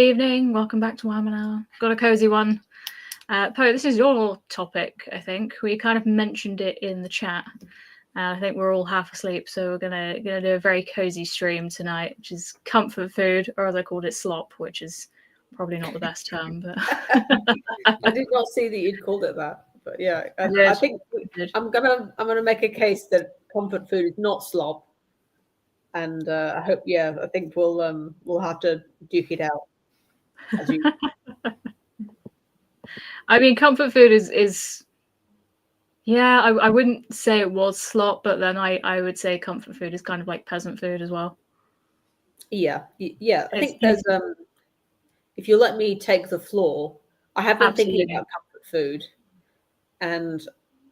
evening. Welcome back to Wamen. Got a cozy one. Poe, this is your topic, I think. We kind of mentioned it in the chat. I think we're all half asleep, so we're gonna do a very cozy stream tonight, which is comfort food, or as I called it, slop, which is probably not the best term. But I did not see that you'd called it that, but yeah, I think I'm gonna make a case that comfort food is not slop, and I think we'll have to duke it out. As you... I mean, comfort food is. Yeah, I wouldn't say it was slop, but then I would say comfort food is kind of like peasant food as well. Yeah. I think there's if you let me take the floor, I have been thinking about comfort food, and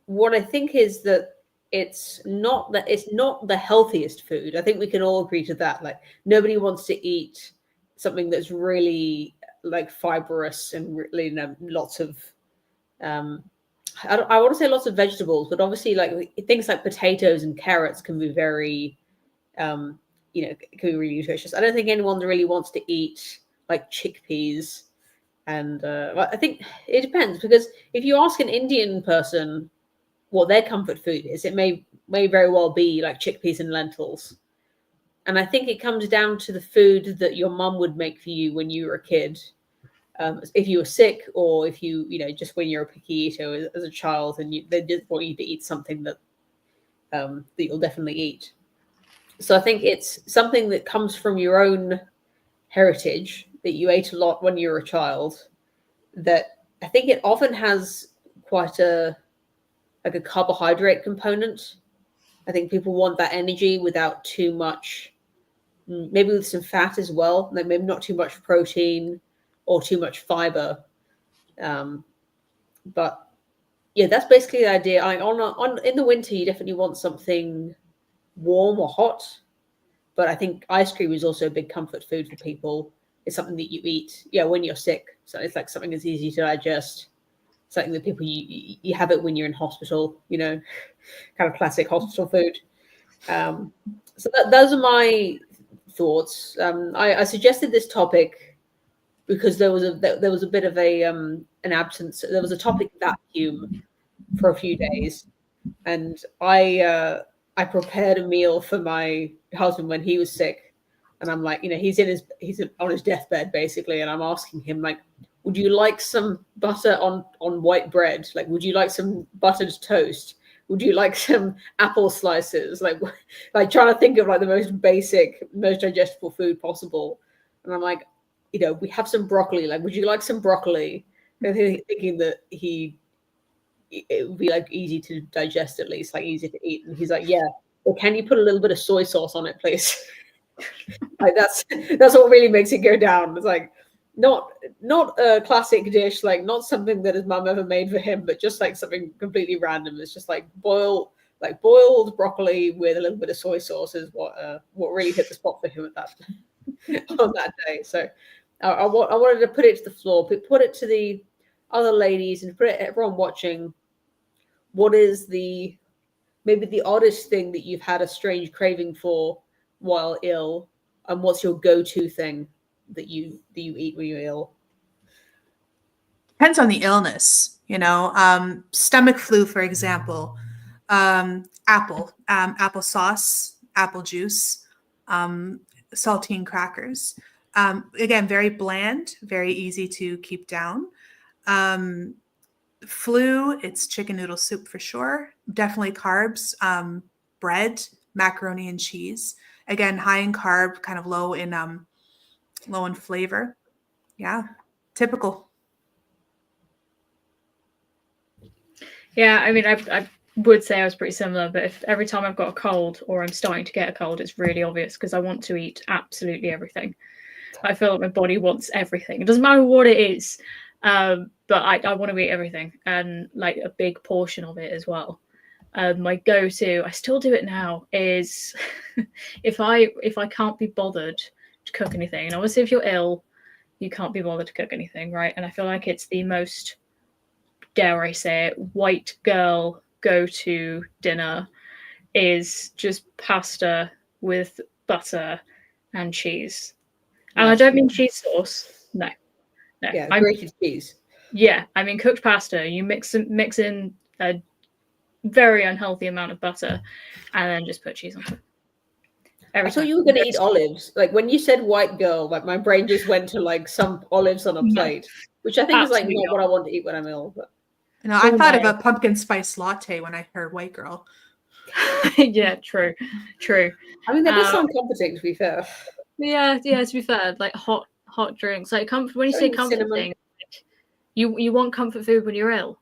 what I think is that it's not the healthiest food. I think we can all agree to that. Like, nobody wants to eat something that's really like fibrous and really lots of I want to say lots of vegetables, but obviously like things like potatoes and carrots can be very can be really nutritious. I don't think anyone really wants to eat like chickpeas, and I think it depends, because if you ask an Indian person what their comfort food is, it may very well be like chickpeas and lentils. And I think it comes down to the food that your mum would make for you when you were a kid. If you were sick, or if you just when you're a picky eater as a child, and they just want you to eat something that that you'll definitely eat. So I think it's something that comes from your own heritage, that you ate a lot when you were a child, that I think it often has quite a carbohydrate component. I think people want that energy without too much, maybe with some fat as well, like maybe not too much protein or too much fiber. But yeah, that's basically the idea. Like in the winter, you definitely want something warm or hot. But I think ice cream is also a big comfort food for people. It's something that you eat, when you're sick. So it's like something that's easy to digest. Something that people you have it when you're in hospital. Kind of classic hospital food. So those are my thoughts. I suggested this topic because there was a bit of an absence. There was a topic vacuum for a few days, and I prepared a meal for my husband when he was sick, and I'm like, he's on his deathbed basically, and I'm asking him, like, would you like some butter on white bread? Like, would you like some buttered toast? Would you like some apple slices? Like trying to think of like the most basic, most digestible food possible. And I'm like, we have some broccoli. Like, would you like some broccoli? And thinking that it would be like easy to digest, at least like easy to eat. And he's like, yeah. Well, can you put a little bit of soy sauce on it, please? Like that's what really makes it go down. It's like not a classic dish, like not something that his mum ever made for him, but just like something completely random. It's just like boiled broccoli with a little bit of soy sauce is what really hit the spot for him at that on that day. So I wanted to put it to the floor, put it to the other ladies, and put it everyone watching. What is maybe the oddest thing that you've had a strange craving for while ill, and what's your go-to thing that you eat when you're ill? Depends on the illness, stomach flu, for example, apple sauce, apple juice, saltine crackers. Again, very bland, very easy to keep down. Flu, it's chicken noodle soup for sure. Definitely carbs, bread, macaroni and cheese. Again, high in carb, kind of low in flavor. Yeah, typical. Yeah, I mean, I would say I was pretty similar, but if every time I've got a cold or I'm starting to get a cold, it's really obvious because I want to eat absolutely everything. I feel like my body wants everything. It doesn't matter what it is, but I want to eat everything, and like a big portion of it as well. My go-to, I still do it now, is if I can't be bothered to cook anything, and obviously if you're ill, you can't be bothered to cook anything, right? And I feel like it's the most, dare I say it, white girl go-to dinner is just pasta with butter and cheese. And I don't mean cheese sauce. No. Yeah, grated cheese. Yeah, I mean, cooked pasta, you mix in a very unhealthy amount of butter and then just put cheese on top. I thought you were going to eat olives. Like when you said white girl, like my brain just went to like some olives on a plate, which I think is like not what I want to eat when I'm ill. But I thought of a pumpkin spice latte when I heard white girl. Yeah, true. I mean, that does sound comforting, to be fair. Yeah, to be fair, like hot drinks, like comfort. When you say comfort thing, you want comfort food when you're ill.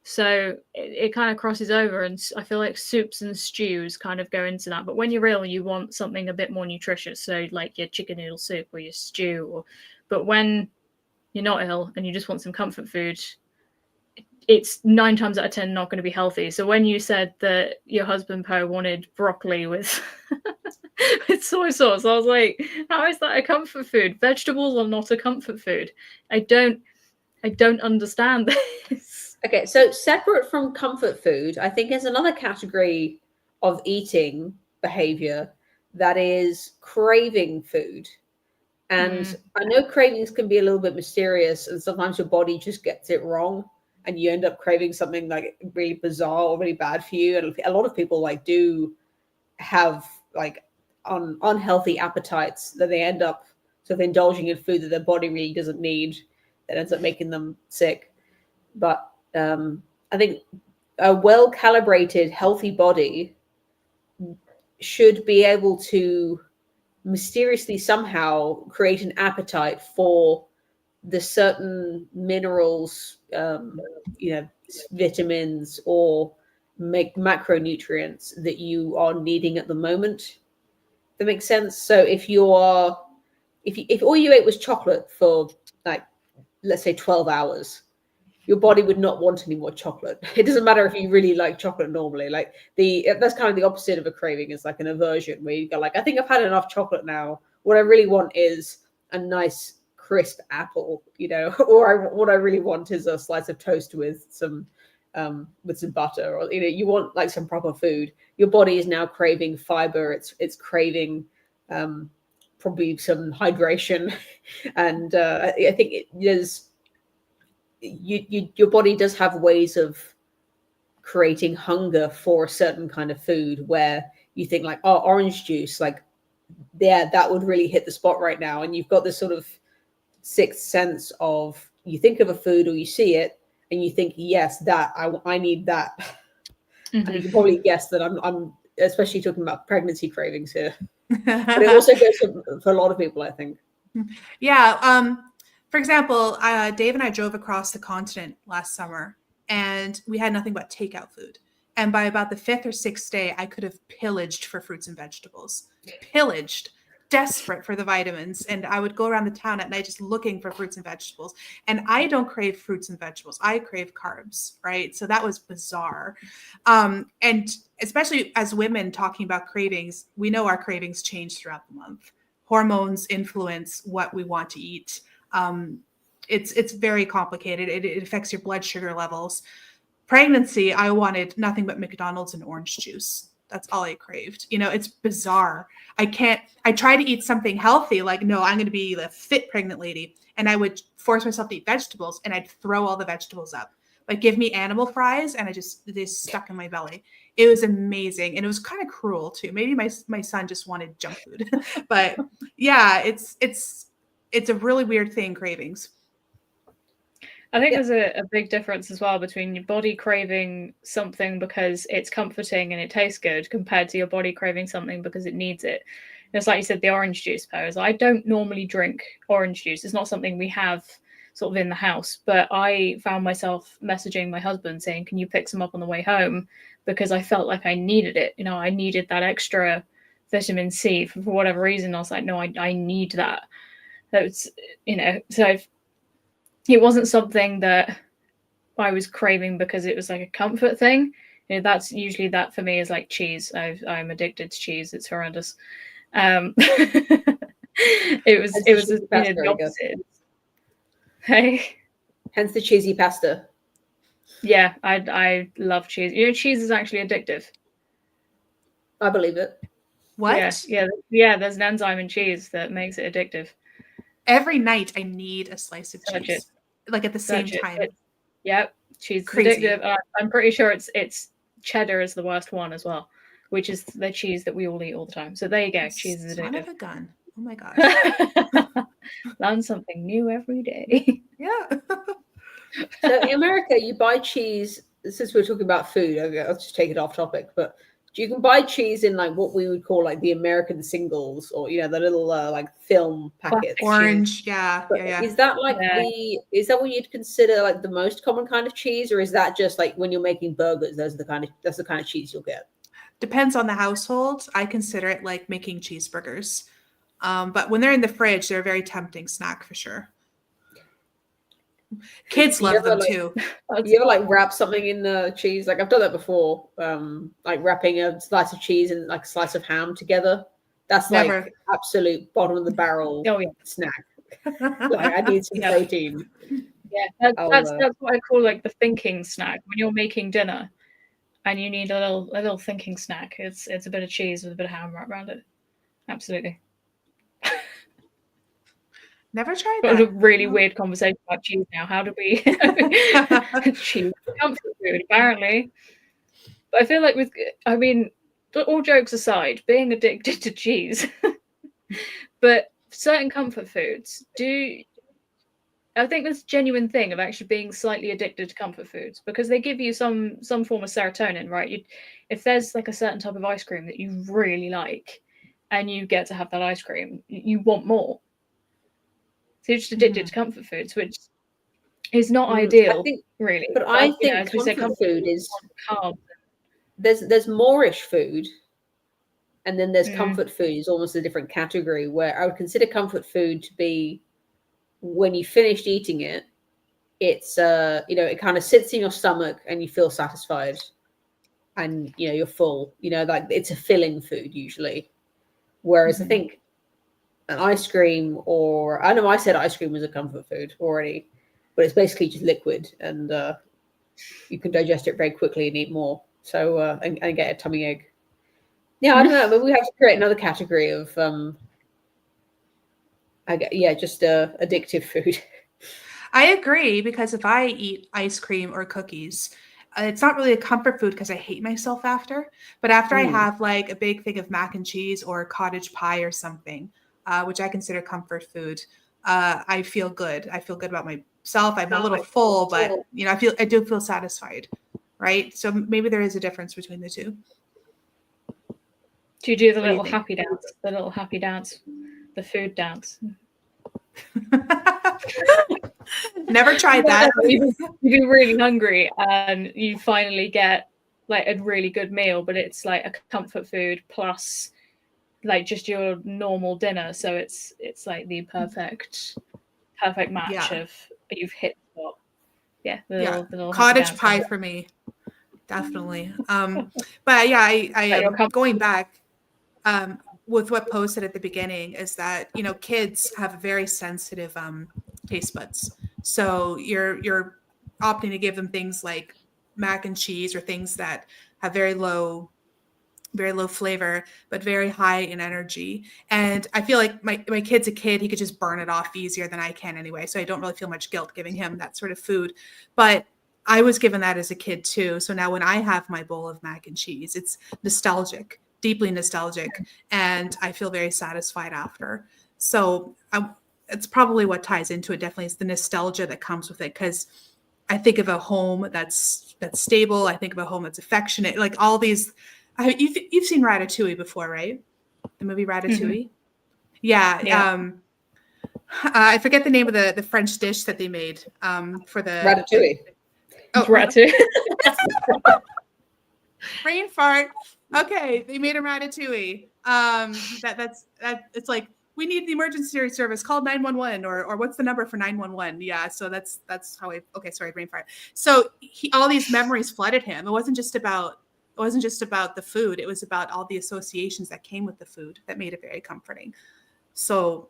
So it kind of crosses over, and I feel like soups and stews kind of go into that. But when you're ill, you want something a bit more nutritious. So like your chicken noodle soup or your stew. But when you're not ill and you just want some comfort food, it's 9 times out of 10 not going to be healthy. So when you said that your husband Poe wanted broccoli with with soy sauce, I was like, how is that a comfort food? Vegetables are not a comfort food. I don't understand this. Okay, so separate from comfort food, I think is another category of eating behavior that is craving food. And I know cravings can be a little bit mysterious, and sometimes your body just gets it wrong, and you end up craving something like really bizarre or really bad for you. And a lot of people like do have like unhealthy appetites that they end up sort of indulging in food that their body really doesn't need, that ends up making them sick. But I think a well-calibrated, healthy body should be able to mysteriously somehow create an appetite for the certain minerals, vitamins or macronutrients that you are needing at the moment. That makes sense. So if all you ate was chocolate for like, let's say 12 hours, your body would not want any more chocolate. It doesn't matter if you really like chocolate normally. Like that's kind of the opposite of a craving. Is like an aversion where you go like, I think I've had enough chocolate now. What I really want is a nice crisp apple, or what I really want is a slice of toast with some butter, or you want like some proper food. Your body is now craving fiber. It's craving probably some hydration, and I think there's. Your body does have ways of creating hunger for a certain kind of food where you think like, oh, orange juice, like, yeah, that would really hit the spot right now. And you've got this sort of sixth sense of, you think of a food or you see it and you think, yes, that I need that. And you can probably guess that I'm especially talking about pregnancy cravings here, but it also goes for a lot of people, I think. Yeah. For example, Dave and I drove across the continent last summer, and we had nothing but takeout food. And by about the 5th or 6th day, I could have pillaged for fruits and vegetables. Pillaged, desperate for the vitamins. And I would go around the town at night just looking for fruits and vegetables. And I don't crave fruits and vegetables. I crave carbs, right? So that was bizarre. And especially as women talking about cravings, we know our cravings change throughout the month. Hormones influence what we want to eat. It's very complicated. It affects your blood sugar levels. Pregnancy, I wanted nothing but McDonald's and orange juice. That's all I craved. It's bizarre. I try to eat something healthy. Like, no, I'm going to be the fit pregnant lady. And I would force myself to eat vegetables, and I'd throw all the vegetables up. Like, give me animal fries, and they stuck in my belly. It was amazing. And it was kind of cruel too. Maybe my son just wanted junk food, but yeah, it's a really weird thing, cravings. I think there's a big difference as well between your body craving something because it's comforting and it tastes good compared to your body craving something because it needs it. And it's like you said, the orange juice pose. I don't normally drink orange juice. It's not something we have sort of in the house, but I found myself messaging my husband saying, can you pick some up on the way home? Because I felt like I needed it. I needed that extra vitamin C for whatever reason. I was like, no, I need that. That's, so it wasn't something that I was craving because it was like a comfort thing. That's usually that for me is like cheese. I'm addicted to cheese. It's horrendous. It was the opposite. Hey. Hence the cheesy pasta. Yeah, I love cheese. Cheese is actually addictive. I believe it. What? Yeah. There's an enzyme in cheese that makes it addictive. every night I need a slice of Such cheese, like at the same Such time. Yep, cheese is Crazy. addictive. I'm pretty sure it's cheddar is the worst one as well, which is the cheese that we all eat all the time. So there you go, cheese is Son of addictive. a gun. Oh my gosh. Learn something new every day. Yeah. So in America, you buy cheese. Since we're talking about food, I'll just take it off topic. But you can buy cheese in like what we would call like the American singles, or the little like film packets. Orange. Yeah. But Yeah. is that like Yeah. is that what you'd consider like the most common kind of cheese, or is that just like when you're making burgers, that's the kind of cheese you'll get? Depends on the household. I consider it like making cheeseburgers. But when they're in the fridge, they're a very tempting snack for sure. Kids Do you love ever, them too. You ever like wrap something in the cheese? Like I've done that before. Like wrapping a slice of cheese and like a slice of ham together. That's Never. like absolute bottom of the barrel Oh, yeah. snack. Like I need some protein. Yeah, I'll, that's what I call like the thinking snack. When you're making dinner and you need a little thinking snack, it's a bit of cheese with a bit of ham wrapped around it. Absolutely. Never tried Got that. a really weird conversation about cheese now. How do we cheese comfort food apparently? But I feel like all jokes aside, being addicted to cheese, but certain comfort foods I think there's a genuine thing of actually being slightly addicted to comfort foods because they give you some form of serotonin, right? If there's like a certain type of ice cream that you really like and you get to have that ice cream, you want more. So you're just addicted to comfort foods, which is not ideal, really. But I think as we said, comfort food is carbs. there's moreish food, and then there's comfort food is almost a different category, where I would consider comfort food to be when you finished eating it, it's it kind of sits in your stomach and you feel satisfied and you're full, like it's a filling food usually. Whereas I think an ice cream, or I know I said ice cream was a comfort food already, but it's basically just liquid and you can digest it very quickly and eat more. So and get a tummy ache. Yeah, I don't know. Maybe we have to create another category of just addictive food. I agree, because if I eat ice cream or cookies, it's not really a comfort food because I hate myself after. But after I have like a big thing of mac and cheese or cottage pie or something, which I consider comfort food, I feel good. I feel good about myself. I'm a little full, but I do feel satisfied, right? So maybe there is a difference between the two. Do you do the little happy dance? The little happy dance, the food dance. Never tried that. You've been really hungry and you finally get like a really good meal, but it's like a comfort food plus like just your normal dinner. So it's like the perfect match of you've hit the spot. Yeah, the little cottage pie for me, definitely. But yeah, I going back. With what Poe said at the beginning is that kids have very sensitive taste buds, so you're opting to give them things like mac and cheese or things that have very low flavor but very high in energy. And I feel like my kid's a kid, he could just burn it off easier than I can anyway, so I don't really feel much guilt giving him that sort of food. But I was given that as a kid too, so now when I have my bowl of mac and cheese, it's nostalgic, deeply nostalgic, and I feel very satisfied after. So it's probably what ties into it. Definitely is the nostalgia that comes with it, because I think of a home that's stable. I think of a home that's affectionate. Like all these, you've seen Ratatouille before, right? The movie Ratatouille. Yeah. I forget the name of the French dish that they made for the Ratatouille. Ratatouille. Brain fart. Okay, they made a Ratatouille. It's like, we need the emergency service, call 911, or what's the number for 911? Yeah, so that's how brain fart. So all these memories flooded him. It wasn't just about the food. It was about all the associations that came with the food that made it very comforting. So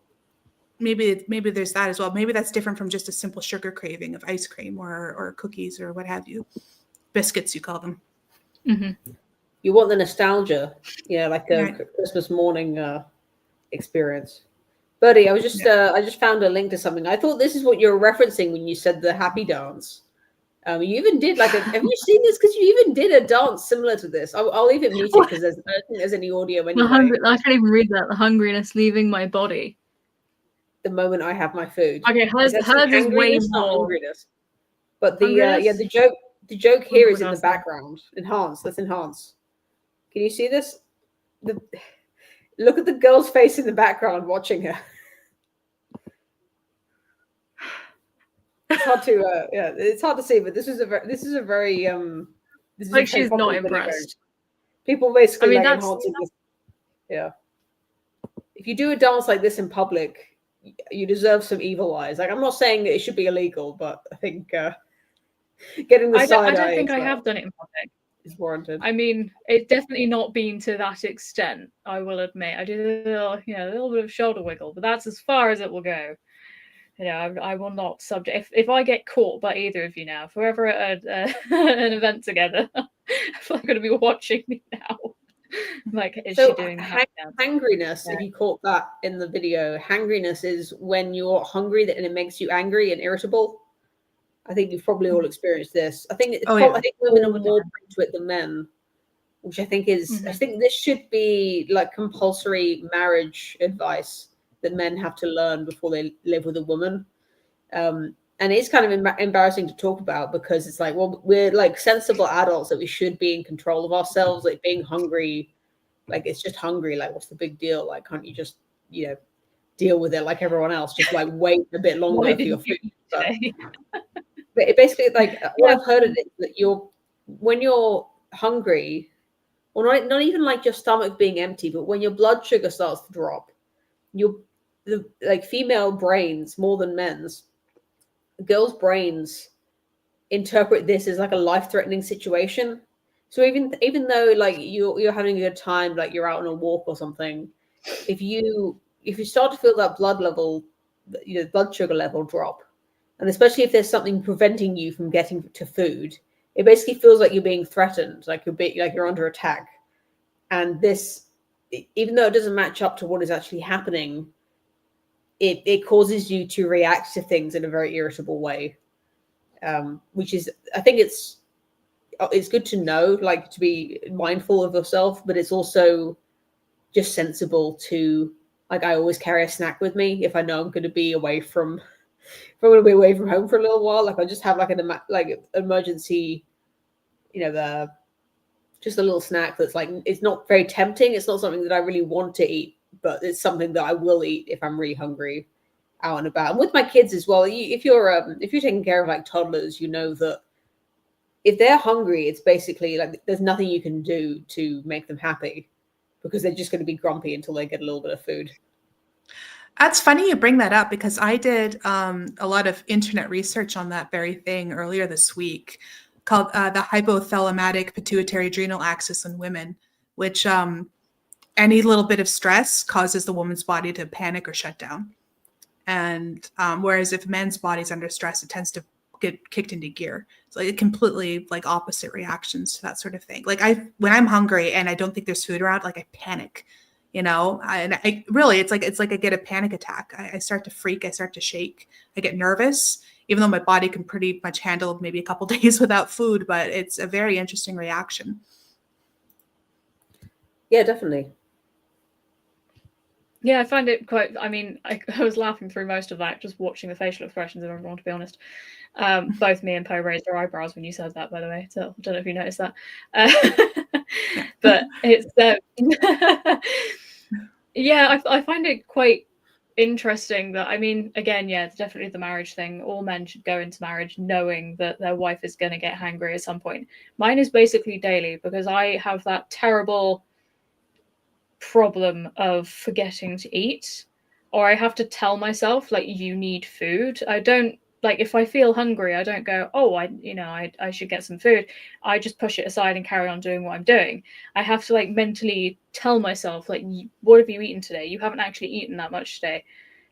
maybe there's that as well. Maybe that's different from just a simple sugar craving of ice cream or cookies or what have you. Biscuits, you call them. Mm-hmm. You want the nostalgia, like a Christmas morning experience. Birdie, I just found a link to something. I thought this is what you were referencing when you said the happy dance. You even did like have you seen this? Because you even did a dance similar to this. I'll leave it muted because I don't think there's any audio anyway. I can't even read that. The hungriness leaving my body. The moment I have my food. Okay, hers is way more. Hungriness. But the joke here is in the background. Enhance. Let's enhance. Can you see this? Look at the girl's face in the background watching her. It's hard to it's hard to see, but this is a very like she's not impressed. People basically enhancing this. Yeah. If you do a dance like this in public, you deserve some evil eyes. Like I'm not saying that it should be illegal, but I think getting the side eye. I don't think I have done it in public. Is warranted. I mean, it's definitely not been to that extent. I will admit, I do a little bit of shoulder wiggle, but that's as far as it will go. I will not subject. If I get caught by either of you now, if we're ever at an event together, I'm going to be watching me now. Like, is she doing hangryness? Yeah. If you caught that in the video, hangryness is when you're hungry and it makes you angry and irritable. I think you've probably all experienced this. I think I think women are more into it than men, which I think is. I think this should be like compulsory marriage advice that men have to learn before they live with a woman. And it's kind of embarrassing to talk about because it's like, well, we're like sensible adults that we should be in control of ourselves. Like being hungry, like it's just hungry. Like what's the big deal? Like can't you just deal with it like everyone else? Just like wait a bit longer for your food. But it basically, like what I've heard of it, that when you're hungry, or not even like your stomach being empty, but when your blood sugar starts to drop, like female brains more than men's, girls' brains interpret this as like a life-threatening situation. So even though like you're having a good time, like you're out on a walk or something, if you start to feel that blood sugar level drop. And especially if there's something preventing you from getting to food, it basically feels like you're being threatened, like you're under attack. And this, even though it doesn't match up to what is actually happening, it causes you to react to things in a very irritable way. Which is, I think it's good to know, like to be mindful of yourself, but it's also just sensible to, like, I always carry a snack with me if I know I'm going to be away from. If I'm going to be away from home for a little while, like I just have like an emergency, just a little snack that's like, it's not very tempting. It's not something that I really want to eat, but it's something that I will eat if I'm really hungry out and about. And with my kids as well, if you're taking care of like toddlers, you know that if they're hungry, it's basically like there's nothing you can do to make them happy because they're just going to be grumpy until they get a little bit of food. That's funny you bring that up because I did a lot of internet research on that very thing earlier this week called the hypothalamic pituitary adrenal axis in women, which any little bit of stress causes the woman's body to panic or shut down. And whereas if men's body's under stress, it tends to get kicked into gear. So it completely like opposite reactions to that sort of thing. Like when I'm hungry and I don't think there's food around, like I panic. And I really, it's like I get a panic attack. I start to freak. I start to shake. I get nervous, even though my body can pretty much handle maybe a couple days without food. But it's a very interesting reaction. Yeah, definitely. Yeah, I find it quite. I mean, I was laughing through most of that, just watching the facial expressions of everyone. To be honest, both me and Poe raised our eyebrows when you said that. By the way, so I don't know if you noticed that. But it's yeah, I find it quite interesting that, I mean, again, yeah, it's definitely the marriage thing. All men should go into marriage knowing that their wife is going to get hangry at some point. Mine is basically daily because I have that terrible problem of forgetting to eat, or I have to tell myself like you need food. I don't like, if I feel hungry, I don't go, oh, I should get some food. I just push it aside and carry on doing what I'm doing. I have to like mentally tell myself, like, what have you eaten today? You haven't actually eaten that much today.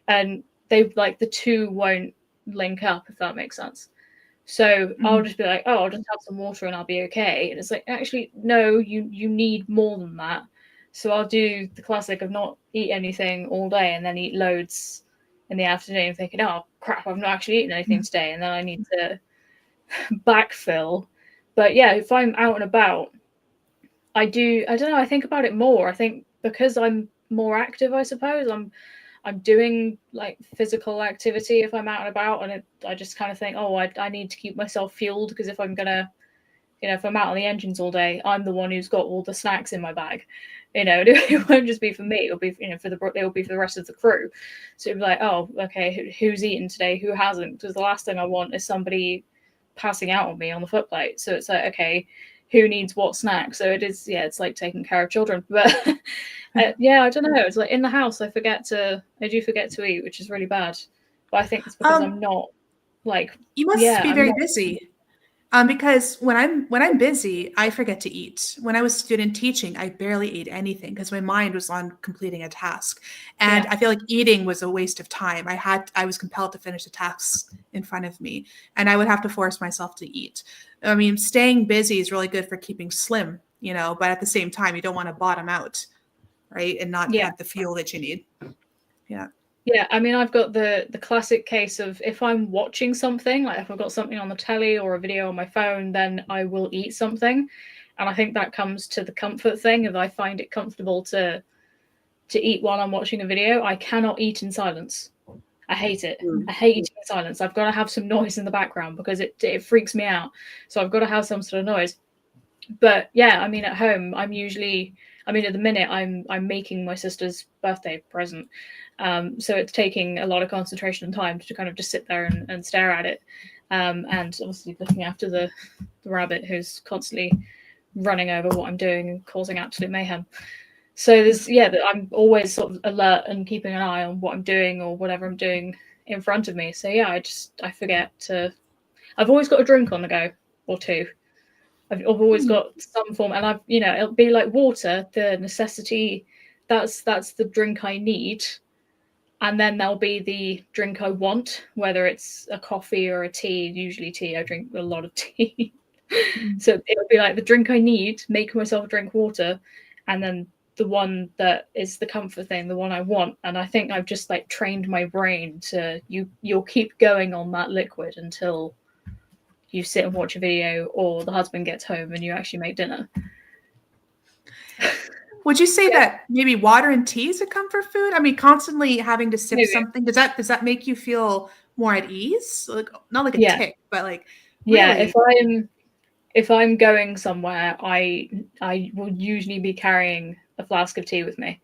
And they like, the two won't link up, if that makes sense. So I'll just be like, oh, I'll just have some water and I'll be okay. And it's like, actually, no, you need more than that. So I'll do the classic of not eat anything all day and then eat loads in the afternoon, thinking, oh crap, I've not actually eaten anything today, and then I need to backfill. But yeah, if I'm out and about, I don't know, I think about it more. I think because I'm more active, I suppose, I'm doing like physical activity if I'm out and about, and I just kind of think, oh, I need to keep myself fueled, because if I'm gonna, if I'm out on the engines all day, I'm the one who's got all the snacks in my bag. It won't just be for me. It'll be, it'll be for the rest of the crew. So it'll be like, oh, okay, who's eaten today? Who hasn't? Because the last thing I want is somebody passing out on me on the footplate. So it's like, okay, who needs what snack? So it is, yeah, it's like taking care of children. But yeah, I don't know. It's like in the house, I do forget to eat, which is really bad. But I think it's because I'm not like, you must yeah, be very busy. Because when I'm busy, I forget to eat. When I was student teaching, I barely ate anything because my mind was on completing a task, and I feel like eating was a waste of time. I was compelled to finish the tasks in front of me, and I would have to force myself to eat. I mean, staying busy is really good for keeping slim, but at the same time, you don't want to bottom out, right, and not get the fuel that you need. Yeah. Yeah, I mean, I've got the classic case of if I'm watching something, like if I've got something on the telly or a video on my phone, then I will eat something. And I think that comes to the comfort thing of I find it comfortable to eat while I'm watching a video. I cannot eat in silence. I hate it. I hate eating in silence. I've got to have some noise in the background because it freaks me out. So I've got to have some sort of noise. But yeah, I mean, at home, at the minute, I'm making my sister's birthday present. So it's taking a lot of concentration and time to kind of just sit there and stare at it. And obviously looking after the rabbit who's constantly running over what I'm doing and causing absolute mayhem. So I'm always sort of alert and keeping an eye on what I'm doing or whatever I'm doing in front of me. So yeah, I forget to. I've always got a drink on the go or two. I've always got some form, and it'll be like water, the necessity. That's the drink I need, and then there'll be the drink I want, whether it's a coffee or a tea. Usually tea. I drink a lot of tea, so it'll be like the drink I need, make myself drink water, and then the one that is the comfort thing, the one I want. And I think I've just like trained my brain to you'll keep going on that liquid until you sit and watch a video or the husband gets home and you actually make dinner. Would you say that maybe water and tea is a comfort food? I mean, constantly having to sip something, does that make you feel more at ease? Like, not like a tick, but like really? If I'm going somewhere, I will usually be carrying a flask of tea with me.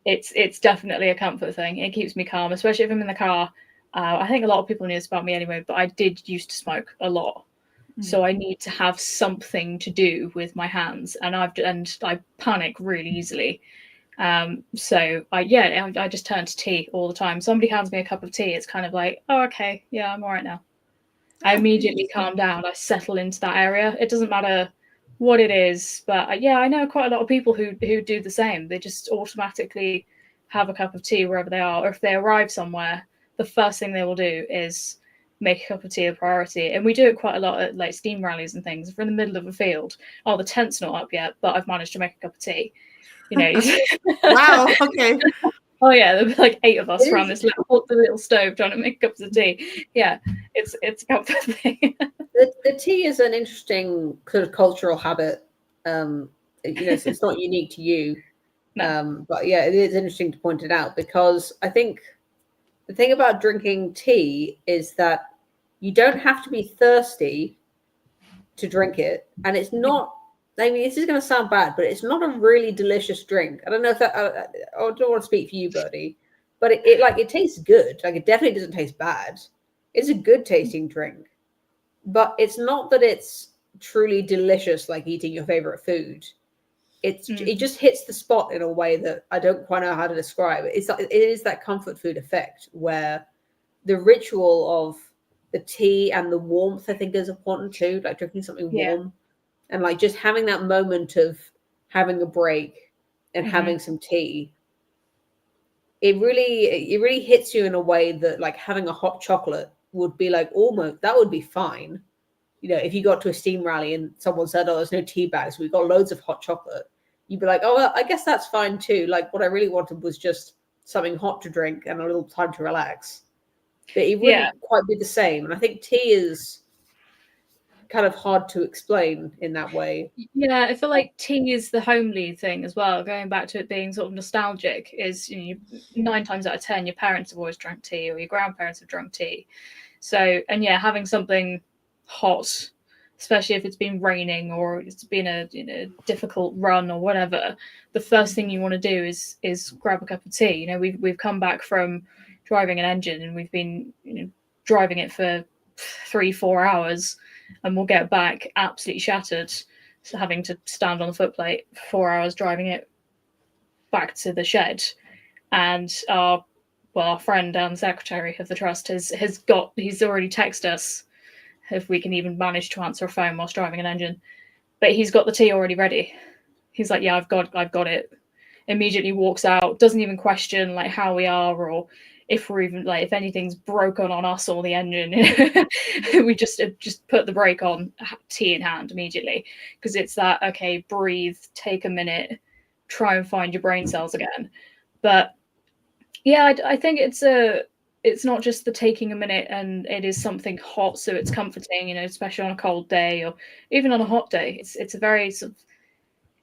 It's definitely a comfort thing. It keeps me calm, especially if I'm in the car. I think a lot of people knew this about me anyway, but I did used to smoke a lot. So I need to have something to do with my hands, and I panic really easily. So I just turn to tea all the time. Somebody hands me a cup of tea, it's kind of like, oh, okay, yeah, I'm all right now. I immediately calm down. I settle into that area. It doesn't matter what it is, but I know quite a lot of people who do the same. They just automatically have a cup of tea wherever they are, or if they arrive somewhere, the first thing they will do is make a cup of tea a priority. And we do it quite a lot at like steam rallies and things. If we're in the middle of a field, oh, the tent's not up yet, but I've managed to make a cup of tea. Wow, okay. Oh yeah, there'll be like 8 of us around this little stove trying to make cups of tea. Yeah, it's a comfort thing. The tea is an interesting sort of cultural habit. It's not unique to you. No. But yeah, it is interesting to point it out, because I think the thing about drinking tea is that you don't have to be thirsty to drink it. And it's not, I mean, this is going to sound bad, but it's not a really delicious drink. I don't know if that, I don't want to speak for you, Birdie, but it tastes good. Like, it definitely doesn't taste bad. It's a good tasting drink, but it's not that it's truly delicious, like eating your favorite food. It just hits the spot in a way that I don't quite know how to describe it. It is that comfort food effect where the ritual of the tea and the warmth, I think, is important too. Like drinking something warm and like just having that moment of having a break and having some tea. It really hits you in a way that like having a hot chocolate would be like almost, that would be fine. If you got to a steam rally and someone said, oh, there's no tea bags, we've got loads of hot chocolate. you'd be like, oh, well, I guess that's fine too. Like what I really wanted was just something hot to drink and a little time to relax. But it wouldn't quite be the same. And I think tea is kind of hard to explain in that way. Yeah, I feel like tea is the homely thing as well. Going back to it being sort of nostalgic, is 9 times out of 10, your parents have always drunk tea or your grandparents have drunk tea. So, and yeah, having something hot, especially if it's been raining or it's been a difficult run or whatever, the first thing you want to do is grab a cup of tea. We've come back from driving an engine and we've been driving it for 3-4 hours, and we'll get back absolutely shattered, so having to stand on the footplate for 4 hours driving it back to the shed. And our friend and secretary of the trust he's already texted us if we can even manage to answer a phone whilst driving an engine. But he's got the tea already ready. He's like, yeah, I've got it. Immediately walks out, doesn't even question like how we are or if we're even like if anything's broken on us or the engine. We just put the brake on, tea in hand immediately, because it's that, okay, breathe, take a minute, try and find your brain cells again. But yeah, I think it's not just the taking a minute, and it is something hot, so it's comforting, especially on a cold day or even on a hot day. It's a very sort of,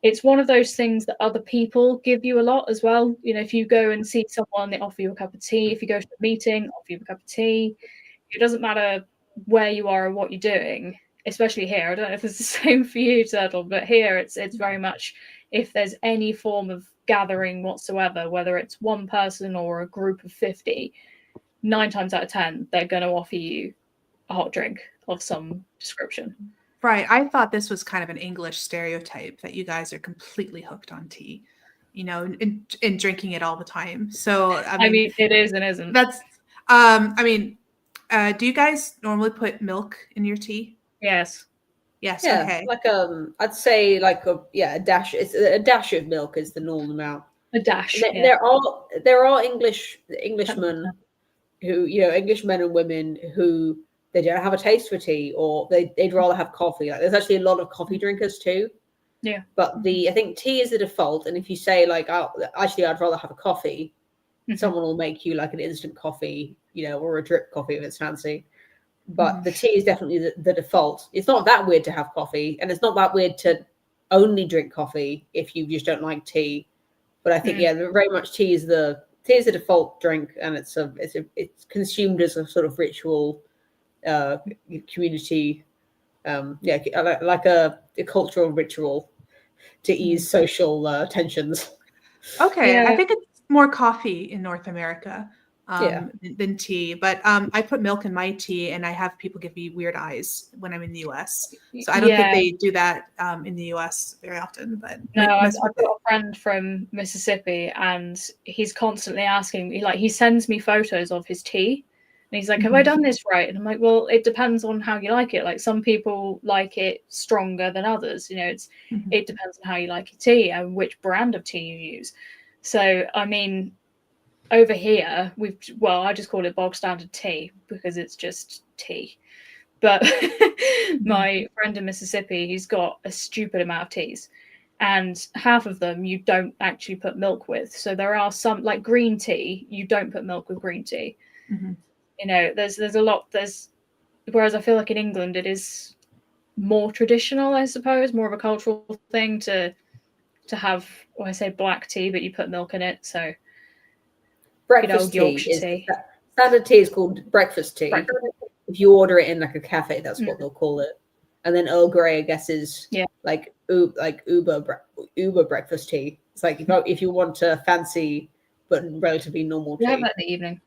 it's one of those things that other people give you a lot as well. If you go and see someone, they offer you a cup of tea. If you go to a meeting, offer you a cup of tea. It doesn't matter where you are or what you're doing, especially here. I don't know if it's the same for you, Turtle, but here it's very much, if there's any form of gathering whatsoever, whether it's one person or a group of 50, 9 times out of 10, they're going to offer you a hot drink of some description. Right. I thought this was kind of an English stereotype that you guys are completely hooked on tea, and drinking it all the time. So, I mean, it is and isn't. That's, do you guys normally put milk in your tea? Yes. Yes. Yeah, Okay. like I'd say like a dash. It's a dash of milk is the normal amount. A dash. There are Englishmen who Englishmen and women who they don't have a taste for tea, or they'd rather have coffee. Like there's actually a lot of coffee drinkers too. Yeah. But I think tea is the default, and if you say like, oh, actually I'd rather have a coffee, someone will make you like an instant coffee, or a drip coffee if it's fancy. But the tea is definitely the default. It's not that weird to have coffee, and it's not that weird to only drink coffee if you just don't like tea. But I think very much tea is the default drink, and it's consumed as a sort of ritual, community, like a cultural ritual to ease social tensions. Okay, Yeah. I think it's more coffee in North America than tea. But I put milk in my tea, and I have people give me weird eyes when I'm in the US. So I don't think they do that in the US very often. But no, I've got a friend from Mississippi, and he's constantly asking me, like, he sends me photos of his tea. And he's like, have I done this right? And I'm like, well, it depends on how you like it. Like some people like it stronger than others. It depends on how you like your tea and which brand of tea you use. So, I mean, over here, I just call it bog standard tea because it's just tea. But my friend in Mississippi, he's got a stupid amount of teas. And half of them you don't actually put milk with. So there are some, like green tea, you don't put milk with green tea. There's a lot. Whereas I feel like in England it is more traditional, I suppose, more of a cultural thing to have. Well, I say black tea, but you put milk in it. So breakfast tea. Standard tea is called breakfast tea. If you order it in like a cafe, that's what they'll call it. And then Earl Grey, I guess, is like Uber breakfast tea. It's like if you want a fancy but relatively normal tea. You have that in the evening.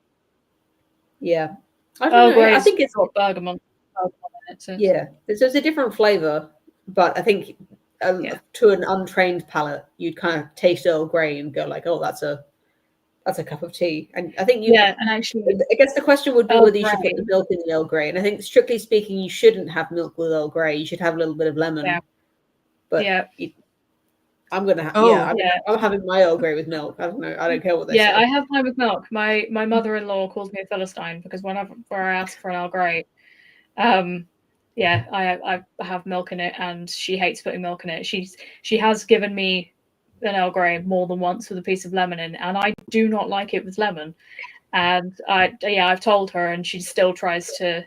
Yeah, I don't know. I think it's got bergamot in it. So. Yeah, there's a different flavor, but I think to an untrained palate, you'd kind of taste Earl Grey and go like, "Oh, that's a cup of tea." And I think and actually, I guess the question would be whether you should put the milk in the Earl Grey. And I think, strictly speaking, you shouldn't have milk with Earl Grey. You should have a little bit of lemon. Yeah. But I'm gonna have. I'm having my Earl Grey with milk. I don't know. I don't care what they say. Yeah, I have mine with milk. My mother-in-law calls me a Philistine because whenever I ask for an Earl Grey, I have milk in it, and she hates putting milk in it. She has given me an Earl Grey more than once with a piece of lemon in, and I do not like it with lemon. And I've told her, and she still tries to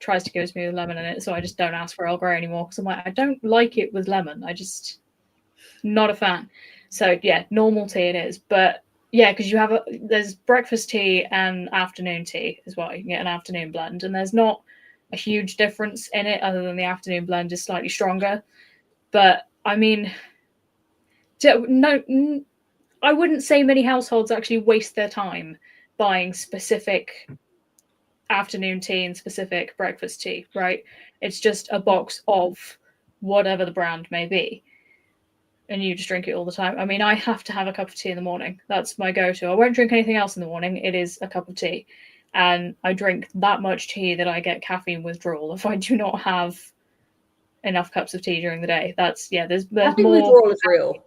give me with lemon in it. So I just don't ask for Earl Grey anymore because I'm like, I don't like it with lemon. I just not a fan. So yeah, normal tea it is, but yeah, because there's breakfast tea and afternoon tea as well. You can get an afternoon blend, and there's not a huge difference in it other than the afternoon blend is slightly stronger. But I mean, no, I wouldn't say many households actually waste their time buying specific afternoon tea and specific breakfast tea, right? It's just a box of whatever the brand may be. And you just drink it all the time. I mean, I have to have a cup of tea in the morning. That's my go-to. I won't drink anything else in the morning. It is a cup of tea. And I drink that much tea that I get caffeine withdrawal if I do not have enough cups of tea during the day. There's Caffeine more. withdrawal is real.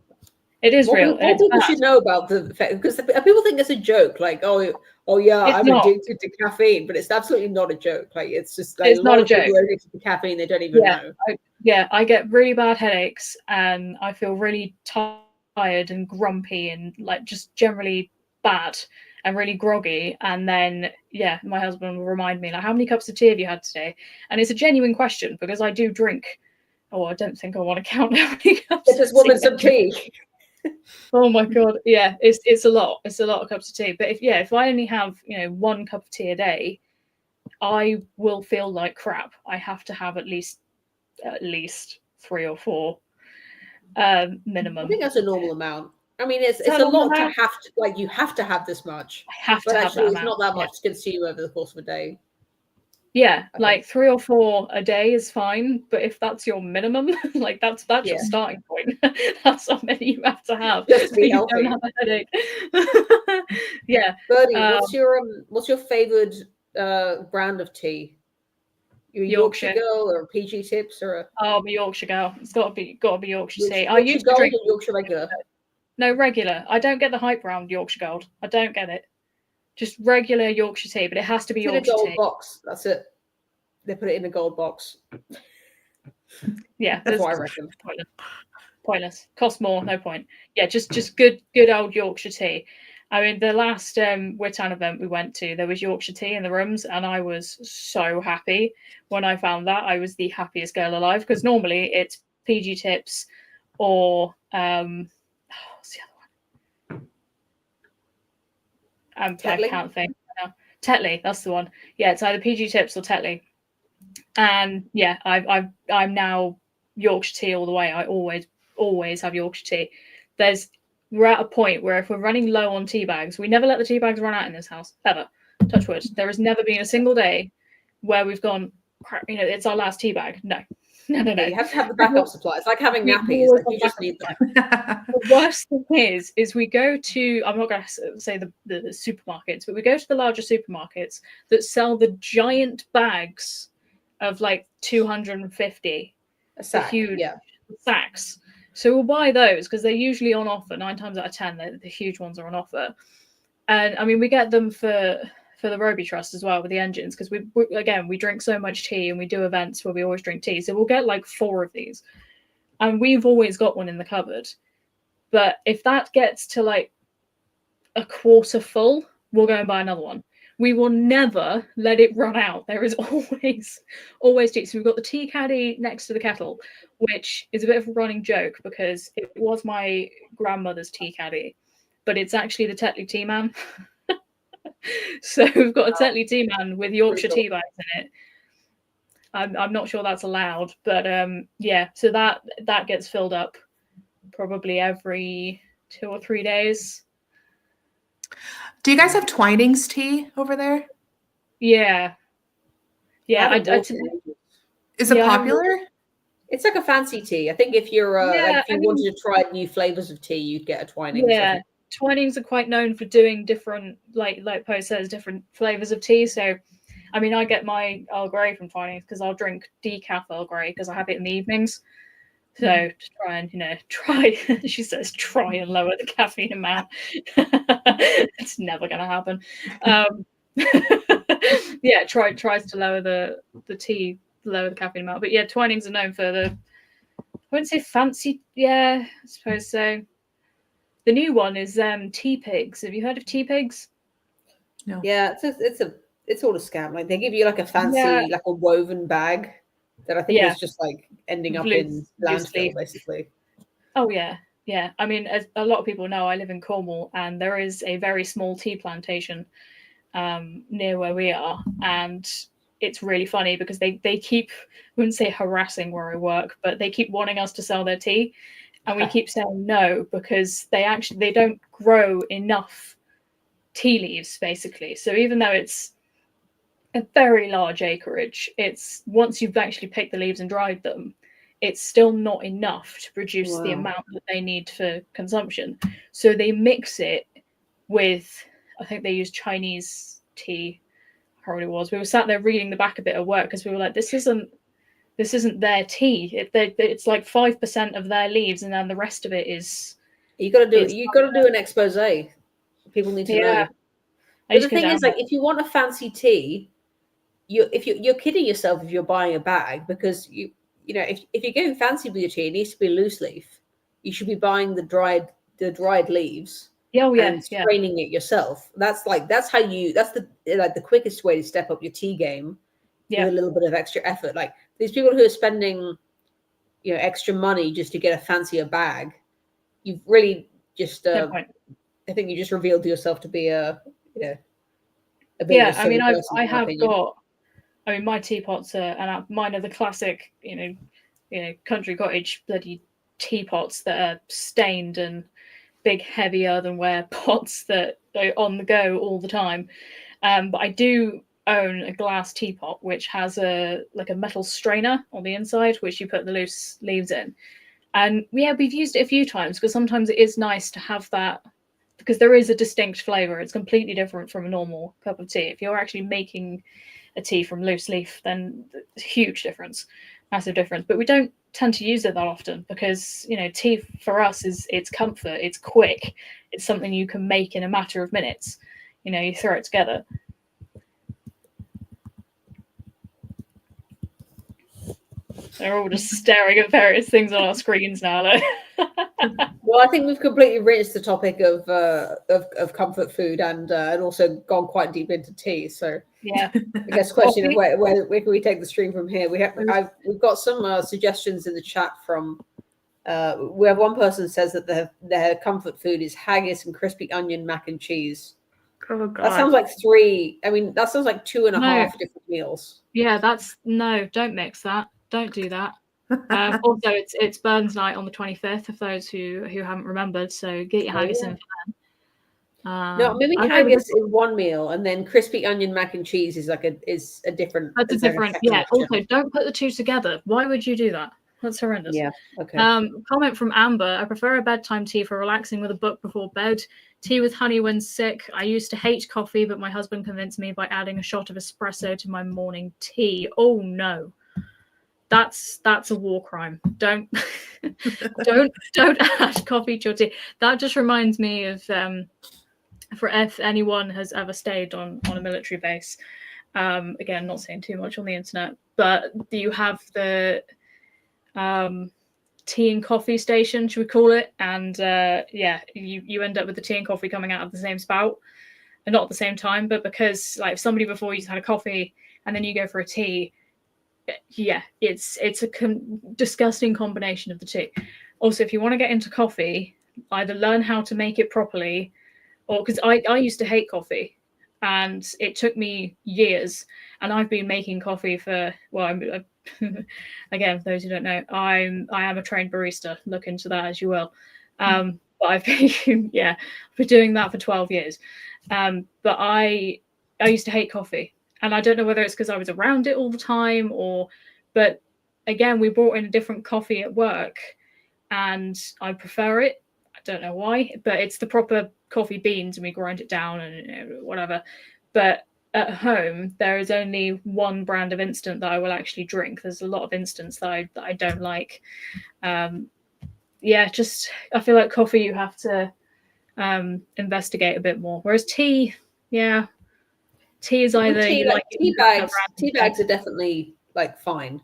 It is real. More people should know about the effect, because people think it's a joke. Like, oh yeah, It's I'm not. addicted to caffeine, but it's absolutely not a joke. Like, it's just like It's a not lot a of people joke. are addicted to caffeine, they don't even know. I get really bad headaches and I feel really tired and grumpy and like just generally bad and really groggy. And then my husband will remind me, like, how many cups of tea have you had today? And it's a genuine question because I do drink. Oh, I don't think I want to count how many cups. Get this woman some tea. Oh my god, yeah, it's a lot. It's a lot of cups of tea. But if I only have one cup of tea a day, I will feel like crap. I have to have at least 3 or 4 minimum. I think that's a normal amount. I mean, it's a lot to have to, like, you have to have this much. I have but to actually, have it's not that much to consume over the course of a day. Yeah, like 3 or 4 a day is fine, but if that's your minimum, like that's your starting point. That's how many you have to have just to be so healthy. You don't have a headache. Yeah. Bertie, what's your favorite brand of tea? You're a Yorkshire girl or a PG Tips or a? Oh, I'm a Yorkshire girl. It's got to be Yorkshire tea. I used to drink Yorkshire regular. No, regular. I don't get the hype around Yorkshire Gold. I don't get it. Just regular Yorkshire tea, but it has to be Yorkshire tea. In a gold box. That's it. They put it in a gold box. Yeah, that's what I reckon. Pointless. Costs more. No point. Yeah, just good old Yorkshire tea. I mean, the last Wittown event we went to, there was Yorkshire tea in the rooms, and I was so happy when I found that. I was the happiest girl alive because normally it's PG Tips or what's the other one? I can't think. Tetley, that's the one. Yeah, it's either PG Tips or Tetley. And yeah, I'm now Yorkshire tea all the way. I always have Yorkshire tea. We're at a point where if we're running low on tea bags, we never let the tea bags run out in this house ever. Touch wood. There has never been a single day where we've gone, it's our last tea bag. No. You have to have the backup supply. It's like having nappies. Like you just need them. The worst thing is we go to, I'm not going to say the supermarkets, but we go to the larger supermarkets that sell the giant bags of like 250. A sack, huge sacks. So we'll buy those because they're usually on offer. 9 times out of 10, the huge ones are on offer. And I mean, we get them for the Roby Trust as well with the engines because we drink so much tea and we do events where we always drink tea. So we'll get like 4 of these, and we've always got one in the cupboard. But if that gets to like a quarter full, we'll go and buy another one. We will never let it run out. There is always tea. So we've got the tea caddy next to the kettle, which is a bit of a running joke because it was my grandmother's tea caddy, but it's actually the Tetley tea man. So we've got a Tetley tea man with Yorkshire tea bags in it. I'm not sure that's allowed, but so that gets filled up probably every 2 or 3 days. Do you guys have Twinings tea over there? Yeah. Is it popular? It's like a fancy tea. I think if you're if you wanted to try new flavors of tea, you'd get a Twinings. Yeah, Twinings are quite known for doing different, like Poe says, different flavors of tea. So, I mean, I get my Earl Grey from Twinings because I'll drink decaf Earl Grey because I have it in the evenings. So to try and she says try and lower the caffeine amount. It's never going to happen. Tries to lower the tea, lower the caffeine amount. But yeah, Twinings are known for I wouldn't say fancy. Yeah, I suppose so. The new one is tea pigs. Have you heard of tea pigs? No. Yeah, it's all a scam. Like they give you like a fancy, Yeah. like a woven bag that I think Yeah. is just like ending up Loose- in loose landfill, leaf. basically. Oh yeah, yeah. I mean, as a lot of people know, I live in Cornwall, and there is a very small tea plantation near where we are, and it's really funny because they keep, I wouldn't say harassing where I work, but they keep wanting us to sell their tea, and we keep saying no because they don't grow enough tea leaves basically. So even though it's a very large acreage, it's once you've actually picked the leaves and dried them, it's still not enough to produce the Wow. amount that they need for consumption. So they mix it with, I think they use Chinese tea. Probably was. We were sat there reading the back a bit at work because we were like, this isn't their tea. It's like 5% of their leaves, and then the rest of it is. You got to do an expose. People need to Yeah. know. But the thing is, like, if you want a fancy tea, you're kidding yourself if you're buying a bag, because you know if you're going fancy with your tea, it needs to be loose leaf. You should be buying the dried leaves. Oh yeah, and straining it yourself. That's the quickest way to step up your tea game with a little bit of extra effort. Like these people who are spending, extra money just to get a fancier bag, you've really just no point. I think you just revealed yourself to be a bit of a I silly mean, person, I in my have opinion. got. I mean, my teapots are, and mine are the classic, country cottage bloody teapots that are stained and big, heavy earthenware pots that are on the go all the time. But I do own a glass teapot which has a metal strainer on the inside, which you put the loose leaves in. And yeah, we've used it a few times because sometimes it is nice to have that, because there is a distinct flavor. It's completely different from a normal cup of tea. If you're actually making a tea from loose leaf, then it's a huge difference, massive difference. But we don't tend to use it that often because tea for us it's comfort, it's quick, it's something you can make in a matter of minutes. You throw it together. They're all just staring at various things on our screens now. Well, I think we've completely rinsed the topic of comfort food and also gone quite deep into tea. So Yeah, I guess question of where can we take the stream from here? We've got some suggestions in the chat from. We have one person says that their comfort food is haggis and crispy onion mac and cheese. Oh God. That sounds like three. I mean, that sounds like 2.5 different meals. Yeah, don't mix that. Don't do that. Also, it's Burns night on the 25th, of those who haven't remembered. So get your haggis in for them. No, maybe haggis is one meal, and then crispy onion mac and cheese is a different. That's a different. Yeah. Also, don't put the two together. Why would you do that? That's horrendous. Yeah. Okay. Comment from Amber. I prefer a bedtime tea for relaxing with a book before bed. Tea with honey when sick. I used to hate coffee, but my husband convinced me by adding a shot of espresso to my morning tea. Oh no. That's a war crime. Don't add coffee to your tea. That just reminds me of for if anyone has ever stayed on a military base. Again, not saying too much on the internet, but you have the tea and coffee station, should we call it? And you end up with the tea and coffee coming out of the same spout, and not at the same time, but because like if somebody before you's had a coffee and then you go for a tea. Yeah, it's a disgusting combination of the two. Also, if you want to get into coffee, either learn how to make it properly, or because I used to hate coffee, and it took me years, and I've been making coffee for again, for those who don't know, I am a trained barista. Look into that as you will. But I've been doing that for 12 years. But I used to hate coffee. And I don't know whether it's because I was around it all the time but again, we brought in a different coffee at work and I prefer it. I don't know why, but it's the proper coffee beans and we grind it down and whatever. But at home, there is only one brand of instant that I will actually drink. There's a lot of instants that I don't like. I feel like coffee you have to investigate a bit more. Whereas tea, yeah. Tea is either tea bags are definitely fine.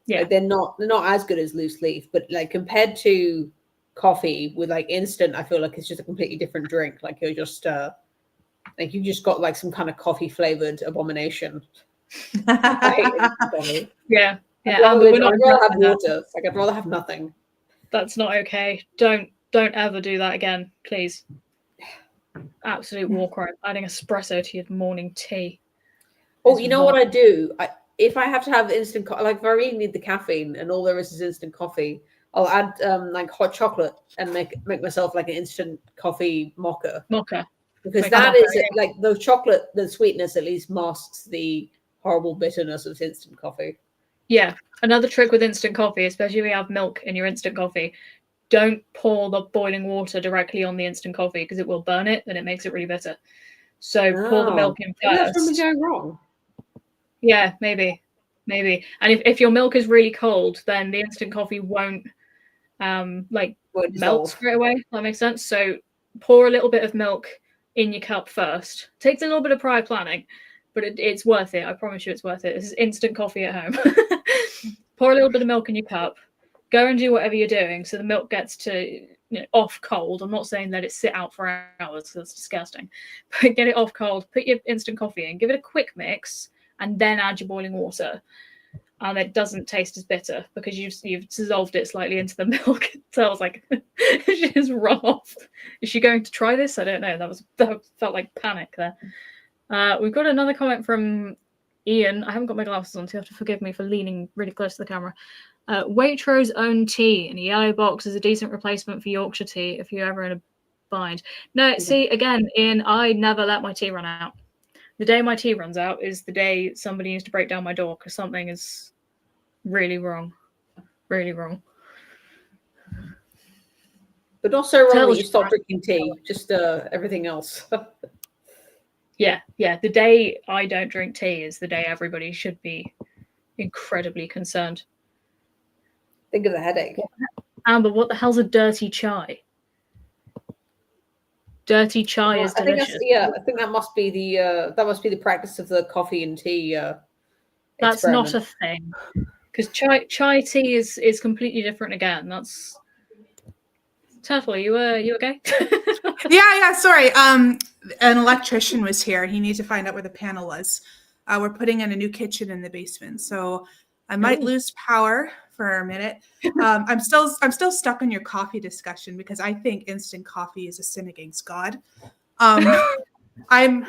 Yeah, they're not as good as loose leaf, but compared to coffee with like instant, I feel like it's just a completely different drink. Like you're just like you just got like some kind of coffee flavored abomination. I hate instant coffee. Yeah, I'd yeah. Amber, we're not rather have endorsing that. water. Like I'd rather have nothing. That's not okay. Don't ever do that again, please. Absolute war crime. Adding espresso to your morning tea. Oh, you know what I do? If I have to have instant like if I really need the caffeine and all there is instant coffee, I'll add like hot chocolate and make myself like an instant coffee mocha. Mocha. Because Like that mocha, is like the chocolate, the sweetness at least masks the horrible bitterness of instant coffee. Yeah. Another trick with instant coffee, especially if you have milk in your instant coffee, don't pour the boiling water directly on the instant coffee because it will burn it and it makes it really bitter. So pour the milk in Maybe that's first. probably going wrong. Yeah, maybe. And if your milk is really cold, then the instant coffee won't melt straight away. That makes sense. So pour a little bit of milk in your cup first. Takes a little bit of prior planning, but it's worth it. I promise you it's worth it. This is instant coffee at home. Pour a little bit of milk in your cup. Go and do whatever you're doing so the milk gets to off cold. I'm not saying let it sit out for hours, that's disgusting. But get it off cold, put your instant coffee in, give it a quick mix, and then add your boiling water. And it doesn't taste as bitter because you've dissolved it slightly into the milk. So I was like, she just run off. Is she going to try this? I don't know. That felt like panic there. We've got another comment from Ian. I haven't got my glasses on, so you have to forgive me for leaning really close to the camera. Waitrose own tea in a yellow box is a decent replacement for Yorkshire tea if you're ever in a bind. No, see, again, Ian, I never let my tea run out. The day my tea runs out is the day somebody needs to break down my door because something is really wrong. Really wrong. But not so wrong that you stop drinking tea, just everything else. Yeah. The day I don't drink tea is the day everybody should be incredibly concerned. Think of the headache. Amber, what the hell's a dirty chai? Dirty chai is delicious. I think that must be the practice of the coffee and tea. That's not a thing, because chai tea is completely different again. That's Turtle. You okay? Yeah. Sorry. An electrician was here. He needed to find out where the panel was. We're putting in a new kitchen in the basement, so I might lose power for a minute. I'm still stuck on your coffee discussion because I think instant coffee is a sin against God. I'm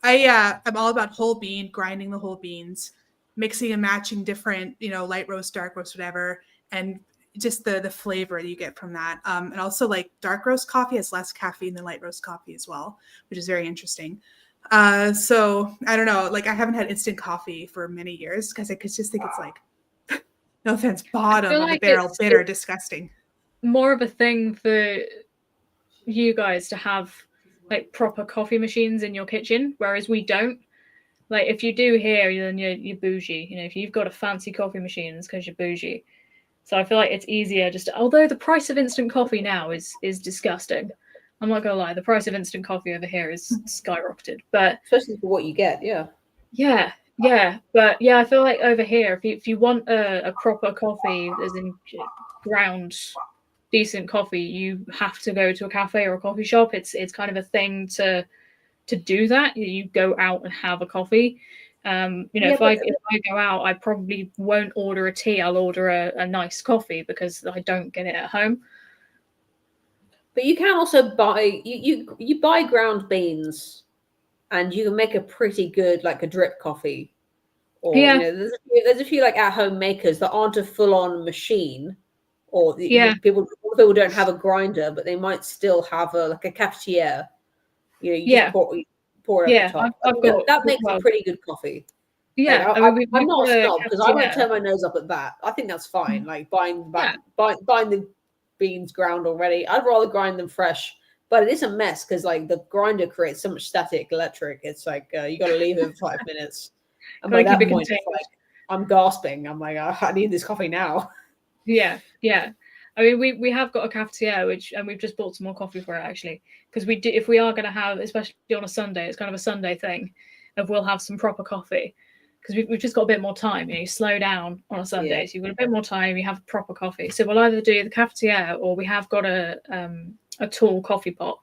all about whole bean, grinding the whole beans, mixing and matching different, light roast, dark roast, whatever, and just the flavor that you get from that. And also like dark roast coffee has less caffeine than light roast coffee as well, which is very interesting. So I don't know, like I haven't had instant coffee for many years because I could just think it's like, no offense, bottom of the barrel, bitter, disgusting. More of a thing for you guys to have like proper coffee machines in your kitchen, whereas we don't. Like if you do here, then you're bougie. If you've got a fancy coffee machine, it's because you're bougie. So I feel like it's easier although the price of instant coffee now is disgusting. I'm not gonna lie, the price of instant coffee over here is skyrocketed. But especially for what you get, yeah. But yeah, I feel like over here, if you want a proper coffee, as in ground decent coffee, you have to go to a cafe or a coffee shop. It's kind of a thing to do that. You go out and have a coffee. If I go out, I probably won't order a tea. I'll order a nice coffee because I don't get it at home. But you can also buy you buy ground beans, and you can make a pretty good like a drip coffee. Or there's a few like at home makers that aren't a full on machine, or people don't have a grinder, but they might still have a cafetiere. Just pour it at the top. That makes a pretty good coffee. Yeah, I'm not a snob because I won't turn my nose up at that. I think that's fine. Like buying the beans ground already. I'd rather grind them fresh, but it is a mess because like the grinder creates so much static electric. It's like you got to leave it for 5 minutes. And by that point, it's like, I'm gasping. I'm like, I need this coffee now. Yeah. I mean, we have got a cafetiere, and we've just bought some more coffee for it actually, because if we are going to have, especially on a Sunday, it's kind of a Sunday thing, we'll have some proper coffee. because we've just got a bit more time. You slow down on a Sunday, so you've got a bit more time. You have proper coffee. So we'll either do the cafetiere, or we have got a tall coffee pot.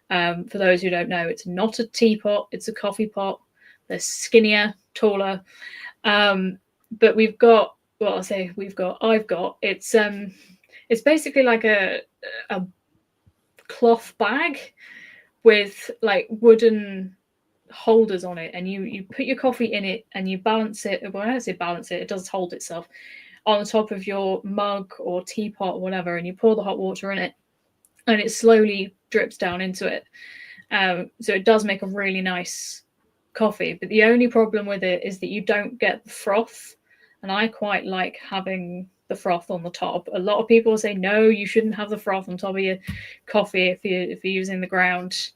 For those who don't know, it's not a teapot; it's a coffee pot. They're skinnier, taller, but we've got. Well, I say we've got. I've got. It's basically like a cloth bag with like wooden holders on it, and you put your coffee in it and you balance it. Well, I don't say balance it, it does hold itself on the top of your mug or teapot or whatever, and you pour the hot water in it and it slowly drips down into it. So it does make a really nice coffee, but the only problem with it is that you don't get the froth, and I quite like having the froth on the top. A lot of people say no, you shouldn't have the froth on top of your coffee if you're using the ground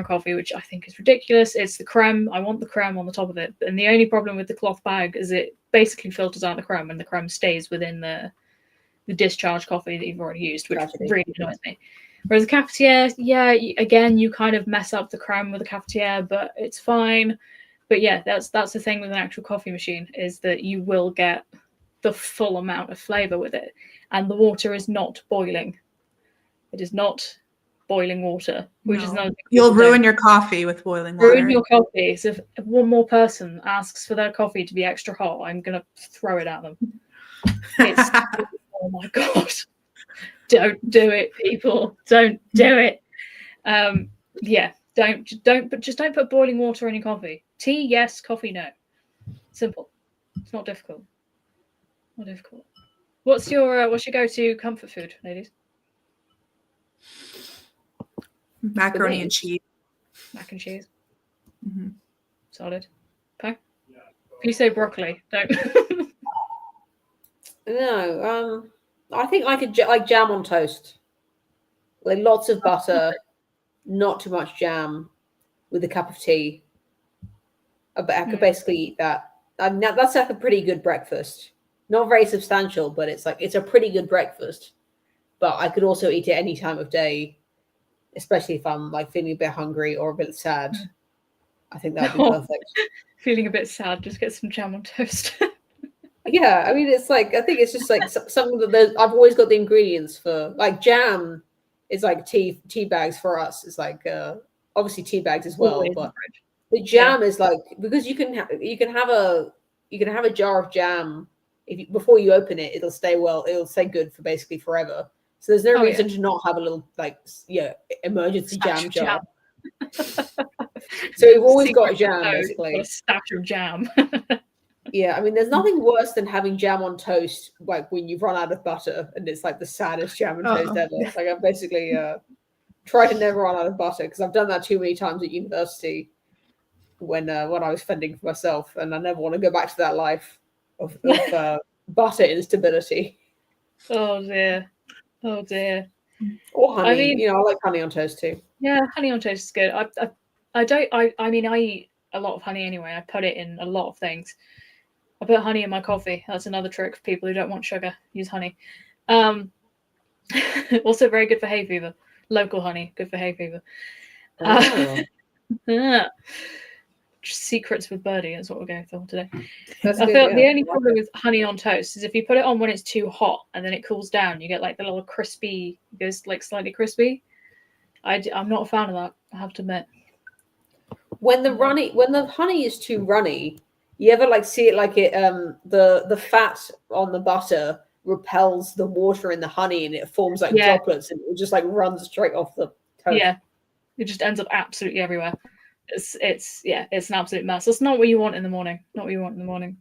coffee, which I think is ridiculous. It's the creme. I want the creme on the top of it. And the only problem with the cloth bag is it basically filters out the creme, and the creme stays within the discharge coffee that you've already used, which really annoys me. Whereas the cafetiere, again, you kind of mess up the creme with the cafetiere, but it's fine. But yeah, that's the thing with an actual coffee machine, is that you will get the full amount of flavour with it. And the water is not boiling. It is not boiling water, which is another thing. You'll ruin your coffee with boiling water. Ruin your coffee. So if one more person asks for their coffee to be extra hot, I'm going to throw it at them. It's, oh my God. Don't do it, people. Don't do it. Don't put boiling water in your coffee. Tea, yes. Coffee, no. Simple. It's not difficult. Not difficult. What's your go-to comfort food, ladies? Macaroni and cheese. Mac and cheese. Mm-hmm. Solid. Okay. If you say broccoli, don't. No. I think I could like jam on toast. Like lots of butter, not too much jam, with a cup of tea. I could basically eat that. That's like a pretty good breakfast. Not very substantial, but it's a pretty good breakfast. But I could also eat it any time of day, especially if I'm like feeling a bit hungry or a bit sad. I think that'd be perfect. Feeling a bit sad, just get some jam on toast. Yeah, I mean, it's like, I think it's just like something that I've always got the ingredients for. Like jam is like tea bags for us. It's like obviously tea bags as well, but the jam is like, because you can have a jar of jam before you open it, it'll stay good for basically forever. So there's no reason to not have a little emergency jam jar. So we've always got jam, basically. A stash of jam. Yeah, I mean, there's nothing worse than having jam on toast, like when you've run out of butter, and it's like the saddest jam and toast ever. Like I've basically tried to never run out of butter, because I've done that too many times at university when I was fending for myself, and I never want to go back to that life of butter instability. Oh dear. Or honey. I mean, I like honey on toast too. Yeah, honey on toast is good. I mean, I eat a lot of honey anyway. I put it in a lot of things. I put honey in my coffee. That's another trick for people who don't want sugar. Use honey. Also very good for hay fever. Local honey, good for hay fever. Secrets with Birdie is what we're going for today. I feel the only problem with honey on toast is if you put it on when it's too hot and then it cools down, you get like the little crispy, it goes like slightly crispy. I'm not a fan of that, I have to admit. When the honey is too runny, you ever like see it like it the fat on the butter repels the water in the honey, and it forms like droplets, and it just like runs straight off the toast. Yeah, it just ends up absolutely everywhere. It's an absolute mess. That's not what you want in the morning. Not what you want in the morning.